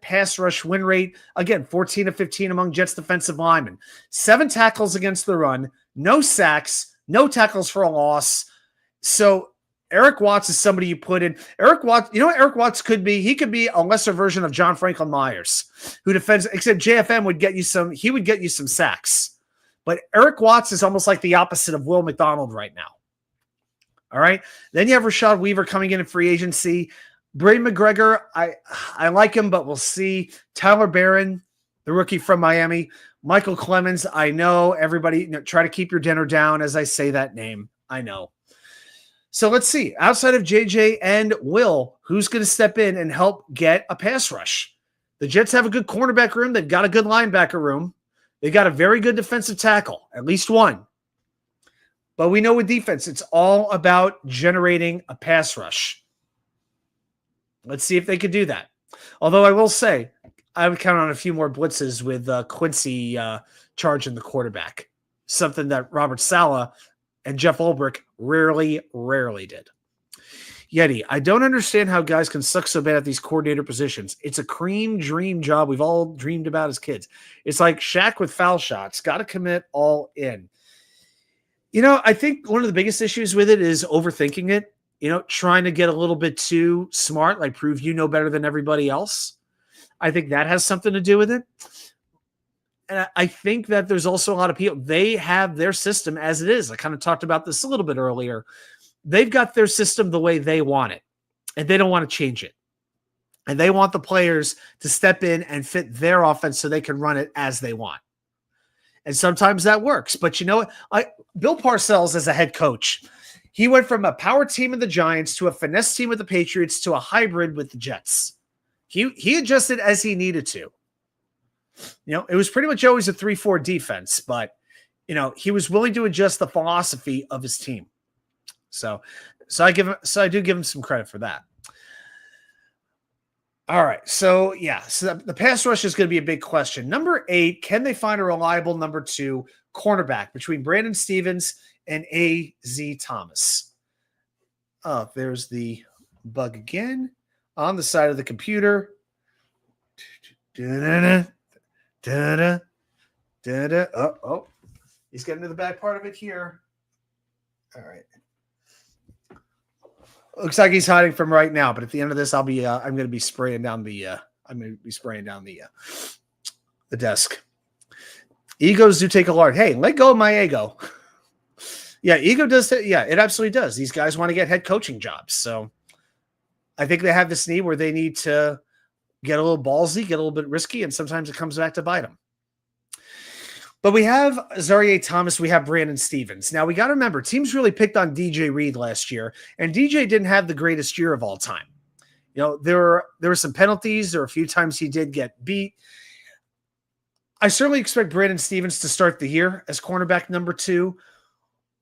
S1: pass rush win rate. Again, 14 of 15 among Jets defensive linemen. 7 tackles against the run, no sacks, no tackles for a loss. So Eric Watts is somebody you put in. Eric Watts, you know what Eric Watts could be? He could be a lesser version of John Franklin Myers, who defends, except JFM would get you some, he would get you some sacks. But Eric Watts is almost like the opposite of Will McDonald right now. All right. Then you have Rashad Weaver coming in free agency. Braden McGregor, I like him, but we'll see. Tyler Barron, the rookie from Miami. Michael Clemens, I know everybody, try to keep your dinner down as I say that name. I know. So let's see. Outside of JJ and Will, who's going to step in and help get a pass rush? The Jets have a good cornerback room. They've got a good linebacker room. They got a very good defensive tackle, at least one. But we know with defense, it's all about generating a pass rush. Let's see if they could do that. Although I will say, I would count on a few more blitzes with Quincy charging the quarterback. Something that Robert Saleh and Jeff Ulbrich rarely did. Yeti, I don't understand how guys can suck so bad at these coordinator positions. It's a cream dream job we've all dreamed about as kids. It's like Shaq with foul shots. Got to commit all in. I think one of the biggest issues with it is overthinking it. Trying to get a little bit too smart, like prove you know better than everybody else. I think that has something to do with it. And I think that there's also a lot of people, they have their system as it is. I kind of talked about this a little bit earlier. They've got their system the way they want it, and they don't want to change it. And they want the players to step in and fit their offense so they can run it as they want. And sometimes that works. But you know what? Bill Parcells, as a head coach, he went from a power team with the Giants to a finesse team with the Patriots to a hybrid with the Jets. He adjusted as he needed to. It was pretty much always a 3-4 defense, but he was willing to adjust the philosophy of his team. So I do give him some credit for that. All right. So the pass rush is going to be a big question. Number 8, can they find a reliable number 2 cornerback between Brandon Stevens and A.Z. Thomas? Oh, there's the bug again on the side of the computer. Oh, he's getting to the back part of it here. All right. Looks like he's hiding from right now, but at the end of this, I'm going to be spraying down the desk. Egos do take a lot. Hey, let go of my ego. Yeah, ego does. Yeah, it absolutely does. These guys want to get head coaching jobs. So I think they have this need where they need to get a little ballsy, get a little bit risky, and sometimes it comes back to bite them. But we have Zaire Thomas, we have Brandon Stevens. Now, we got to remember, teams really picked on DJ Reed last year, and DJ didn't have the greatest year of all time. There were some penalties. There were a few times he did get beat. I certainly expect Brandon Stevens to start the year as cornerback number 2.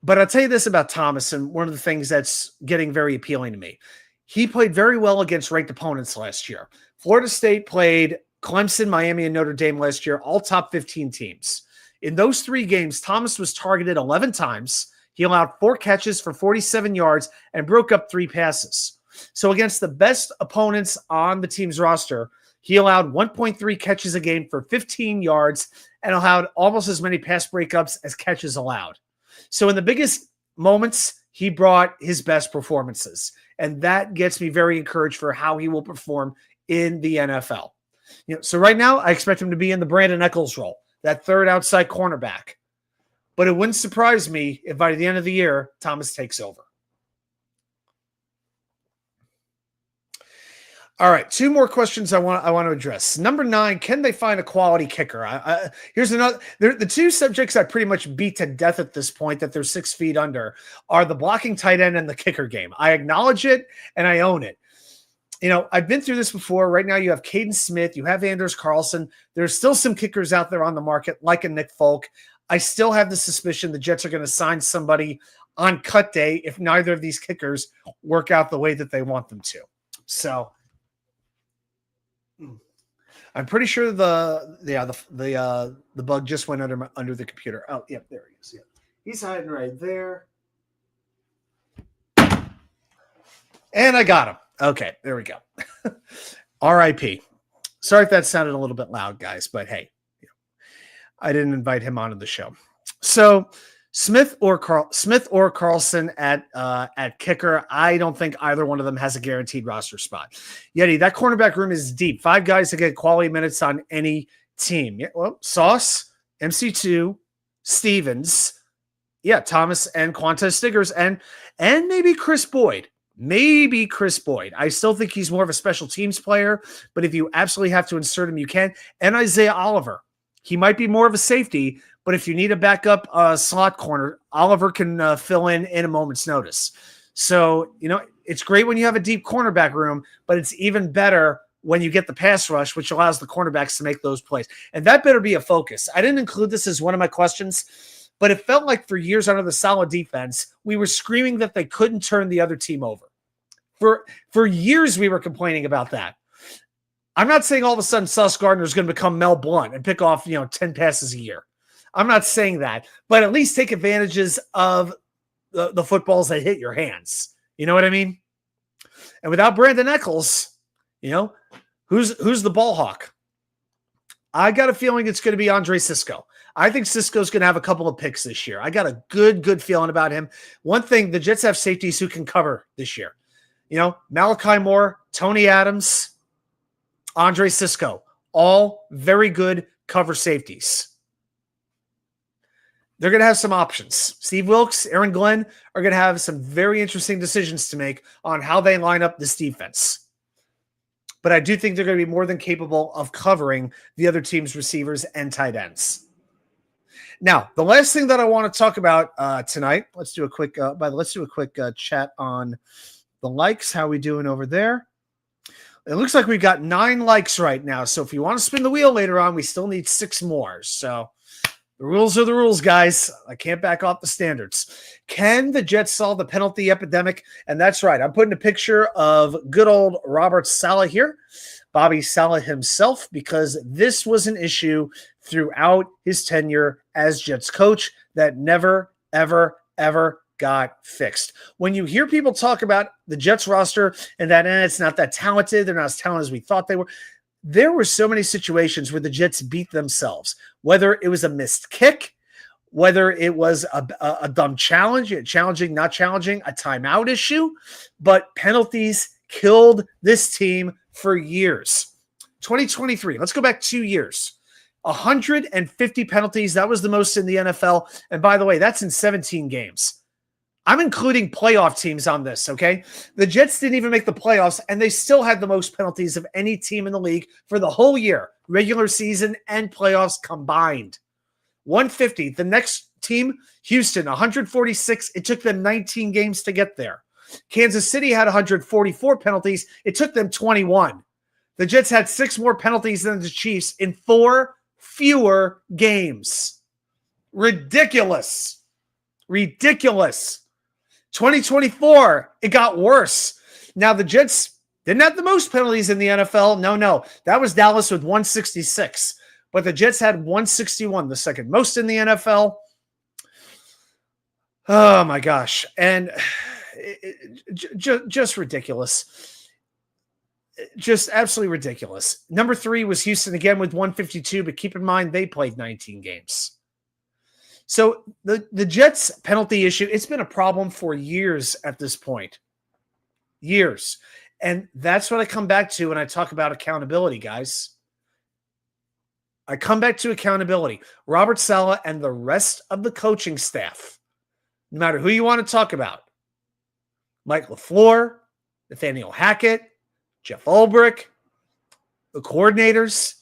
S1: But I'll tell you this about Thomas, and one of the things that's getting very appealing to me. He played very well against ranked opponents last year. Florida State played Clemson, Miami, and Notre Dame last year, all top 15 teams. In those 3 games, Thomas was targeted 11 times. He allowed 4 catches for 47 yards and broke up 3 passes. So against the best opponents on the team's roster, he allowed 1.3 catches a game for 15 yards and allowed almost as many pass breakups as catches allowed. So in the biggest moments, he brought his best performances. And that gets me very encouraged for how he will perform in the NFL. So right now, I expect him to be in the Brandon Echols role, that third outside cornerback. But it wouldn't surprise me if by the end of the year, Thomas takes over. All right, 2 more questions I want to address. Number 9, can they find a quality kicker? Here's another. The 2 subjects I pretty much beat to death at this point that they're 6 feet under are the blocking tight end and the kicker game. I acknowledge it and I own it. I've been through this before. Right now you have Caden Smith, you have Anders Carlson. There's still some kickers out there on the market like a Nick Folk. I still have the suspicion the Jets are going to sign somebody on cut day if neither of these kickers work out the way that they want them to. So I'm pretty sure the bug just went under the computer. Oh, yeah, there he is. Yeah. He's hiding right there. And I got him. Okay, there we go. R.I.P. Sorry if that sounded a little bit loud, guys, but hey, I didn't invite him onto the show. So Smith or Carlson at kicker, I don't think either one of them has a guaranteed roster spot. Yeti, that cornerback room is deep. 5 guys to get quality minutes on any team. Yeah, well, Sauce, MC2, Stevens, Thomas and Quantez Stiggers, and maybe Chris Boyd. I still think he's more of a special teams player, but if you absolutely have to insert him, you can. And Isaiah Oliver. He might be more of a safety, but if you need a backup slot corner, Oliver can fill in a moment's notice. So, it's great when you have a deep cornerback room, but it's even better when you get the pass rush, which allows the cornerbacks to make those plays. And that better be a focus. I didn't include this as one of my questions, but it felt like for years under the solid defense, we were screaming that they couldn't turn the other team over. For years, we were complaining about that. I'm not saying all of a sudden Sauce Gardner is going to become Mel Blount and pick off 10 passes a year. I'm not saying that, but at least take advantages of the footballs that hit your hands. You know what I mean? And without Brandon Echols, who's the ball hawk? I got a feeling it's going to be Andre Cisco. I think Cisco's going to have a couple of picks this year. I got a good feeling about him. One thing, the Jets have safeties who can cover this year. Malachi Moore, Tony Adams, Andre Cisco, all very good cover safeties. They're going to have some options. Steve Wilkes, Aaron Glenn are going to have some very interesting decisions to make on how they line up this defense. But I do think they're going to be more than capable of covering the other team's receivers and tight ends. Now, the last thing that I want to talk about tonight, let's do a quick chat on the likes. How we doing over there? It looks like we've got 9 likes right now. So if you want to spin the wheel later on, we still need 6 more. So the rules are the rules, guys. I can't back off the standards. Can the Jets solve the penalty epidemic? And that's right. I'm putting a picture of good old Robert Saleh here, Bobby Saleh himself, because this was an issue throughout his tenure as Jets coach that never, ever, ever got fixed. When you hear people talk about the Jets roster and that it's not that talented, they're not as talented as we thought they were, there were so many situations where the Jets beat themselves, whether it was a missed kick, whether it was a dumb challenge, challenging, not challenging, a timeout issue, but penalties killed this team for years. 2023, let's go back 2 years. 150 penalties. That was the most in the NFL. And by the way, that's in 17 games. I'm including playoff teams on this, okay? The Jets didn't even make the playoffs, and they still had the most penalties of any team in the league for the whole year, regular season and playoffs combined. 150. The next team, Houston, 146. It took them 19 games to get there. Kansas City had 144 penalties. It took them 21. The Jets had 6 more penalties than the Chiefs in 4 fewer games. Ridiculous. 2024, it got worse. Now, the Jets didn't have the most penalties in the NFL. No. That was Dallas with 166. But the Jets had 161, the second most in the NFL. Oh my gosh. And just ridiculous. Just absolutely ridiculous. Number 3 was Houston again with 152, but keep in mind they played 19 games. So the Jets penalty issue, it's been a problem for years at this point. Years. And that's what I come back to when I talk about accountability, guys. I come back to accountability. Robert Saleh and the rest of the coaching staff, no matter who you want to talk about, Mike LaFleur, Nathaniel Hackett, Jeff Ulbrich, the coordinators,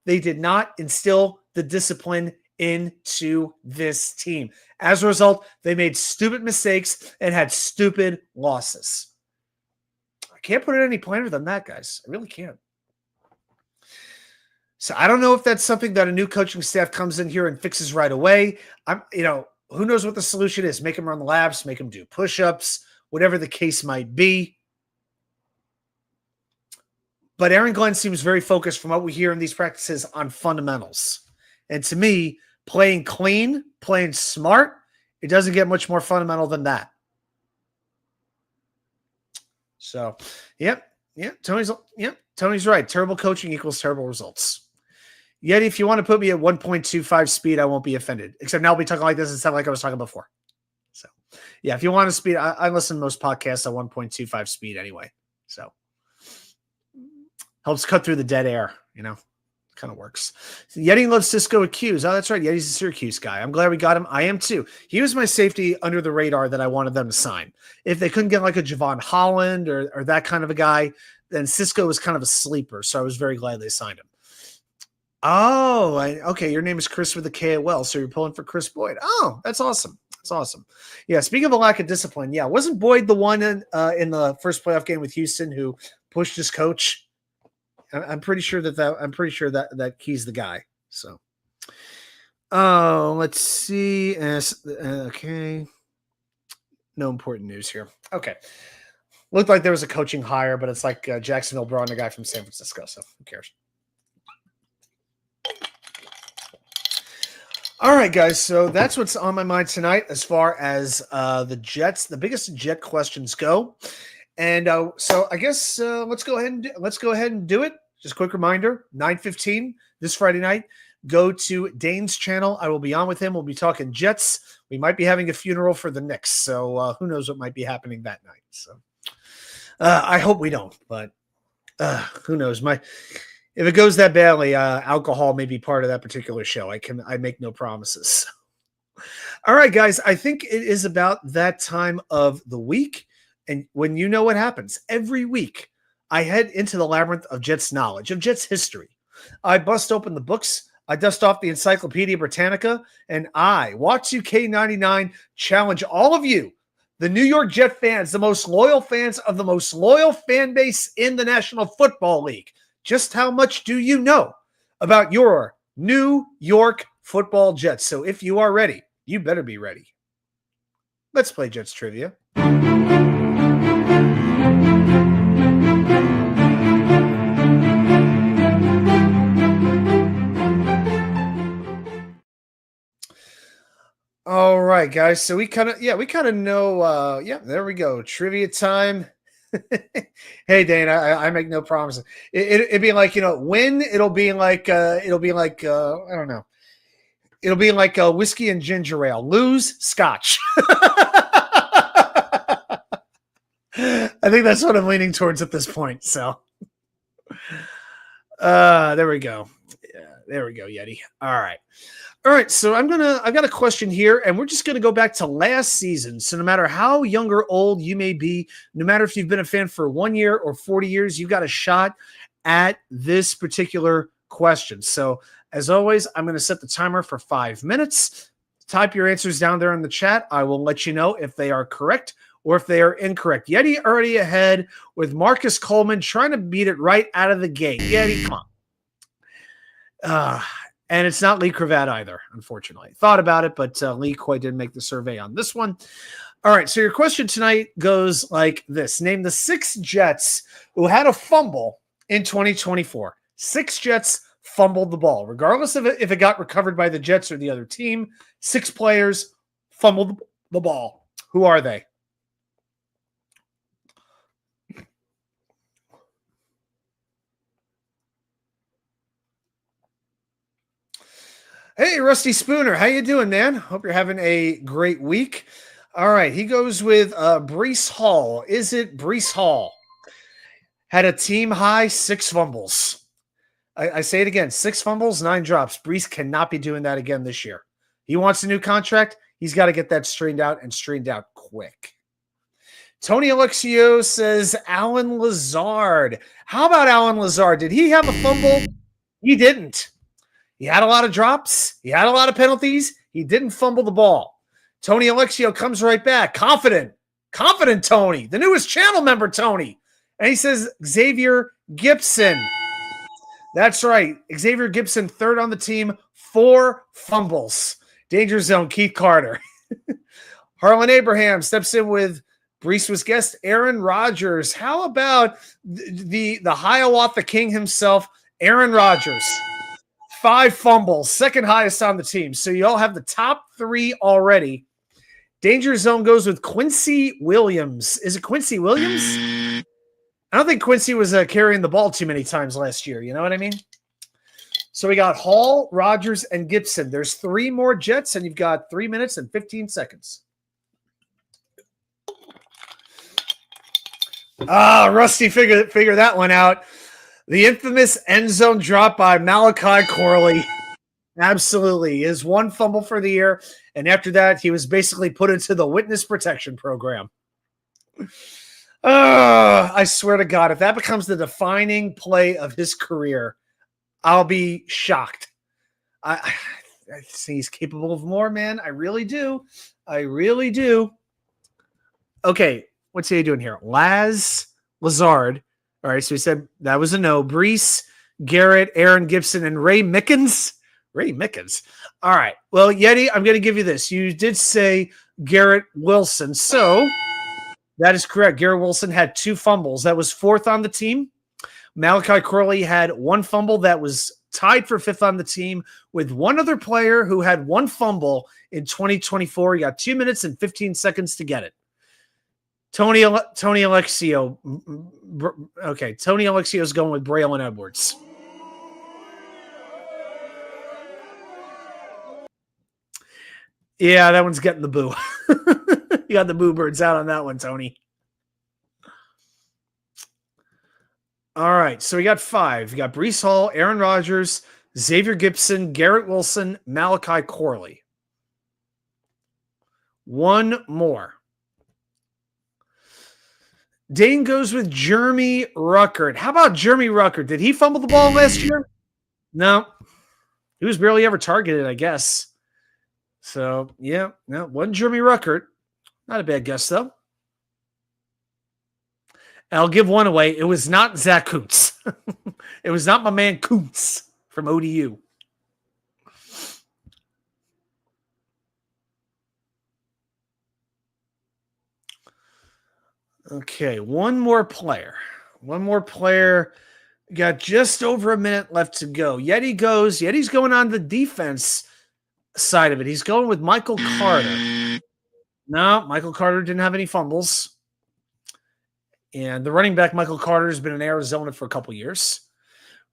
S1: they did not instill the discipline into this team. As a result, they made stupid mistakes and had stupid losses. I can't put it any plainer than that, guys. I really can't. So I don't know if that's something that a new coaching staff comes in here and fixes right away. Who knows what the solution is? Make them run laps, make them do push-ups, whatever the case might be. But Aaron Glenn seems very focused from what we hear in these practices on fundamentals. And to me, playing clean, playing smart, it doesn't get much more fundamental than that. So, Tony's right. Terrible coaching equals terrible results. Yet, if you want to put me at 1.25 speed, I won't be offended. Except now I'll be talking like this instead of like I was talking before. So, yeah, if you want to speed, I listen to most podcasts at 1.25 speed anyway. So, helps cut through the dead air, kind of works. Yeti loves Cisco at Q's. Oh, that's right. Yeti's a Syracuse guy. I'm glad we got him. I am too. He was my safety under the radar that I wanted them to sign. If they couldn't get like a Javon Holland or that kind of a guy, then Cisco was kind of a sleeper. So I was very glad they signed him. Oh, okay. Your name is Chris with a KOL. So you're pulling for Chris Boyd. Oh, that's awesome. That's awesome. Yeah. Speaking of a lack of discipline. Yeah. Wasn't Boyd the one in the first playoff game with Houston who pushed his coach? I'm pretty sure that he's the guy. So, let's see. Okay. No important news here. Okay. Looked like there was a coaching hire, but it's like Jacksonville brought in a guy from San Francisco. So who cares? All right, guys. So that's what's on my mind tonight as far as the Jets, the biggest Jet questions go. And so I guess let's go ahead and do it. Just a quick reminder, 9:15 this Friday night. Go to Dane's channel. I will be on with him. We'll be talking Jets. We might be having a funeral for the Knicks. So who knows what might be happening that night. So I hope we don't, but who knows? If it goes that badly, alcohol may be part of that particular show. I make no promises. All right, guys. I think it is about that time of the week. And when you know what happens, every week I head into the labyrinth of Jets knowledge, of Jets history. I bust open the books, I dust off the Encyclopedia Britannica, and I, Watch2K99, challenge all of you, the New York Jet fans, the most loyal fans of the most loyal fan base in the National Football League. Just how much do you know about your New York Football Jets? So if you are ready, you better be ready. Let's play Jets trivia. All right, guys. So we kind of know. There we go. Trivia time. Hey, Dane. I make no promises. It'd be like win. It'll be like I don't know. It'll be like whiskey and ginger ale. Lose, scotch. I think that's what I'm leaning towards at this point. So, there we go. Yeah, there we go, Yeti. All right. So I've got a question here, and we're just going to go back to last season. So no matter how young or old you may be, no matter if you've been a fan for 1 year or 40 years, you've got a shot at this particular question. So as always, I'm going to set the timer for 5 minutes. Type your answers down there in the chat. I will let you know if they are correct or if they are incorrect. Yeti already ahead with Marcus Coleman trying to beat it right out of the gate. Yeti, come on. And it's not Lee Cravat either, unfortunately. Thought about it, but Lee Coy didn't make the survey on this one. All right, so your question tonight goes like this. Name the 6 Jets who had a fumble in 2024. 6 Jets fumbled the ball. Regardless of if it got recovered by the Jets or the other team, 6 players fumbled the ball. Who are they? Hey, Rusty Spooner, how you doing, man? Hope you're having a great week. All right, he goes with Brees Hall. Is it Brees Hall? Had a team high 6 fumbles. I say it again, 6 fumbles, 9 drops. Brees cannot be doing that again this year. He wants a new contract. He's got to get that straightened out and straightened out quick. Tony Alexio says Alan Lazard. How about Alan Lazard? Did he have a fumble? He didn't. He had a lot of drops. He had a lot of penalties. He didn't fumble the ball. Tony Alexio comes right back. Confident Tony, the newest channel member, Tony. And he says Xavier Gibson. That's right. Xavier Gibson, 3rd on the team, 4 fumbles. Danger zone, Keith Carter. Harlan Abraham steps in with Brees was guest Aaron Rodgers. How about the Hiawatha King himself, Aaron Rodgers? 5 fumbles, 2nd highest on the team. So you all have the top 3 already. Danger zone goes with Quincy Williams. Is it Quincy Williams? I don't think Quincy was carrying the ball too many times last year. You know what I mean? So we got Hall, Rodgers, and Gibson. There's 3 more Jets, and you've got 3 minutes and 15 seconds. Rusty figure that one out. The infamous end zone drop by Malachi Corley. Absolutely. His 1 fumble for the year. And after that, he was basically put into the witness protection program. I swear to God, if that becomes the defining play of his career, I'll be shocked. I think he's capable of more, man. I really do. Okay, what's he doing here? Lazard. All right, so we said that was a no. Brees, Garrett, Aaron Gibson, and Ray Mickens. All right. Well, Yeti, I'm going to give you this. You did say Garrett Wilson. So that is correct. Garrett Wilson had 2 fumbles. That was 4th on the team. Malachi Corley had 1 fumble. That was tied for 5th on the team with one other player who had 1 fumble in 2024. You got 2 minutes and 15 seconds to get it. Tony Alexio. Okay, Tony Alexio is going with Braylon Edwards. Yeah, that one's getting the boo. You got the boo birds out on that one, Tony. All right, so we got 5. You got Brees Hall, Aaron Rodgers, Xavier Gibson, Garrett Wilson, Malachi Corley. 1 more. Dane goes with Jeremy Ruckert. How about Jeremy Ruckert? Did he fumble the ball last year? No. He was barely ever targeted, I guess. So, yeah, no, wasn't Jeremy Ruckert. Not a bad guess, though. I'll give one away. It was not Zach Kuntz. It was not my man Kuntz from ODU. Okay, one more player. Got just over a minute left to go. Yeti's going on the defense side of it. He's going with Michael Carter. No, Michael Carter didn't have any fumbles. And the running back, Michael Carter, has been in Arizona for a couple years.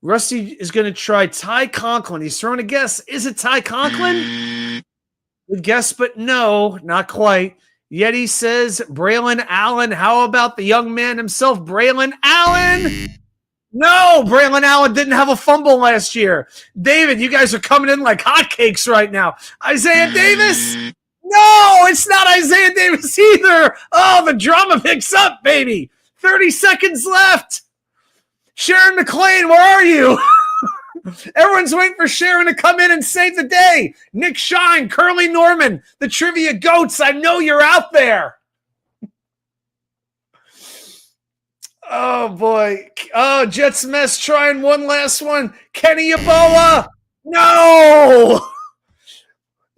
S1: Rusty is going to try Ty Conklin. He's throwing a guess. Is it Ty Conklin? Good guess, but no, not quite. Yeti says Braylon Allen. How about the young man himself, Braylon Allen? No, Braylon Allen didn't have a fumble last year. David, you guys are coming in like hotcakes right now. Isaiah Davis? No, it's not Isaiah Davis either. Oh, the drama picks up, baby. 30 seconds left. Sharon McClain, where are you? Everyone's waiting for Sharon to come in and save the day. Nick Shine, Curly Norman, the trivia goats. I know you're out there. Oh, boy. Oh, Jets Mess trying one last one. Kenny Ebola. No.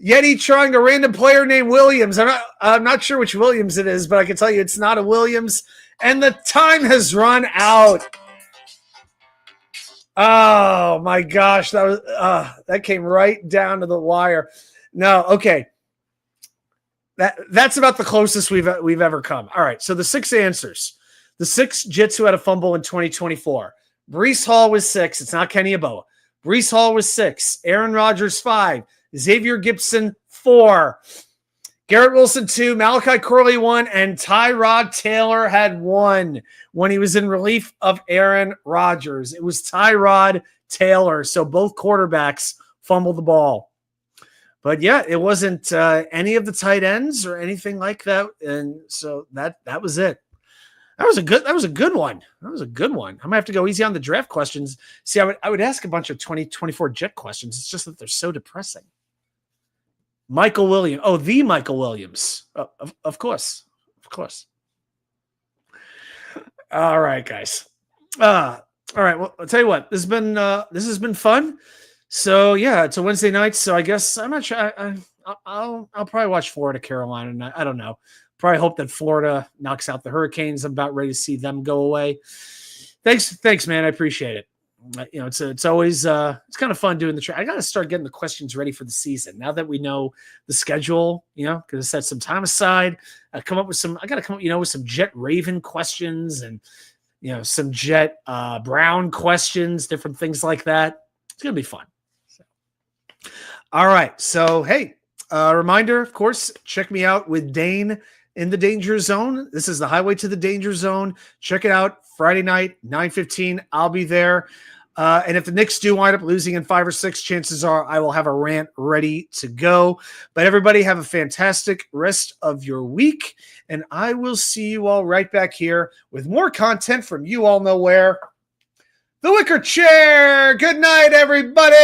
S1: Yeti trying a random player named Williams. I'm not sure which Williams it is, but I can tell you it's not a Williams. And the time has run out. Oh, my gosh. That came right down to the wire. No, okay. That's about the closest we've ever come. All right, so the 6 answers. The 6 Jets who had a fumble in 2024. Breece Hall was 6. It's not Kenny Yeboah. Breece Hall was 6. Aaron Rodgers 5. Xavier Gibson 4. Garrett Wilson 2. Malachi Corley 1. And Tyrod Taylor had 1 when he was in relief of Aaron Rodgers. It was Tyrod Taylor. So both quarterbacks fumbled the ball. But yeah, it wasn't any of the tight ends or anything like that. And so that was it. That was a good one. That was a good one. I'm gonna have to go easy on the draft questions. See, I would ask a bunch of 2024 Jet questions. It's just that they're so depressing. Michael Williams. Oh, the Michael Williams. Of course. Of course. All right, guys. All right. Well, I'll tell you what. This has been fun. So yeah, it's a Wednesday night. So I guess I'm not sure. I'll probably watch Florida, Carolina. I don't know. Probably hope that Florida knocks out the Hurricanes. I'm about ready to see them go away. Thanks, man. I appreciate it. You know, it's always it's kind of fun doing the I got to start getting the questions ready for the season now that we know the schedule. You know, because I set some time aside. I got to come up with some with some Jet Raven questions and some Jet Brown questions, different things like that. It's gonna be fun. So. All right, so hey, reminder, of course, check me out with Dane in the Danger Zone. This is the Highway to the Danger Zone. Check it out Friday night, 9:15. I'll be there. And if the Knicks do wind up losing in 5 or 6, chances are I will have a rant ready to go. But everybody have a fantastic rest of your week. And I will see you all right back here with more content from you all know where. The Wicker Chair. Good night, everybody.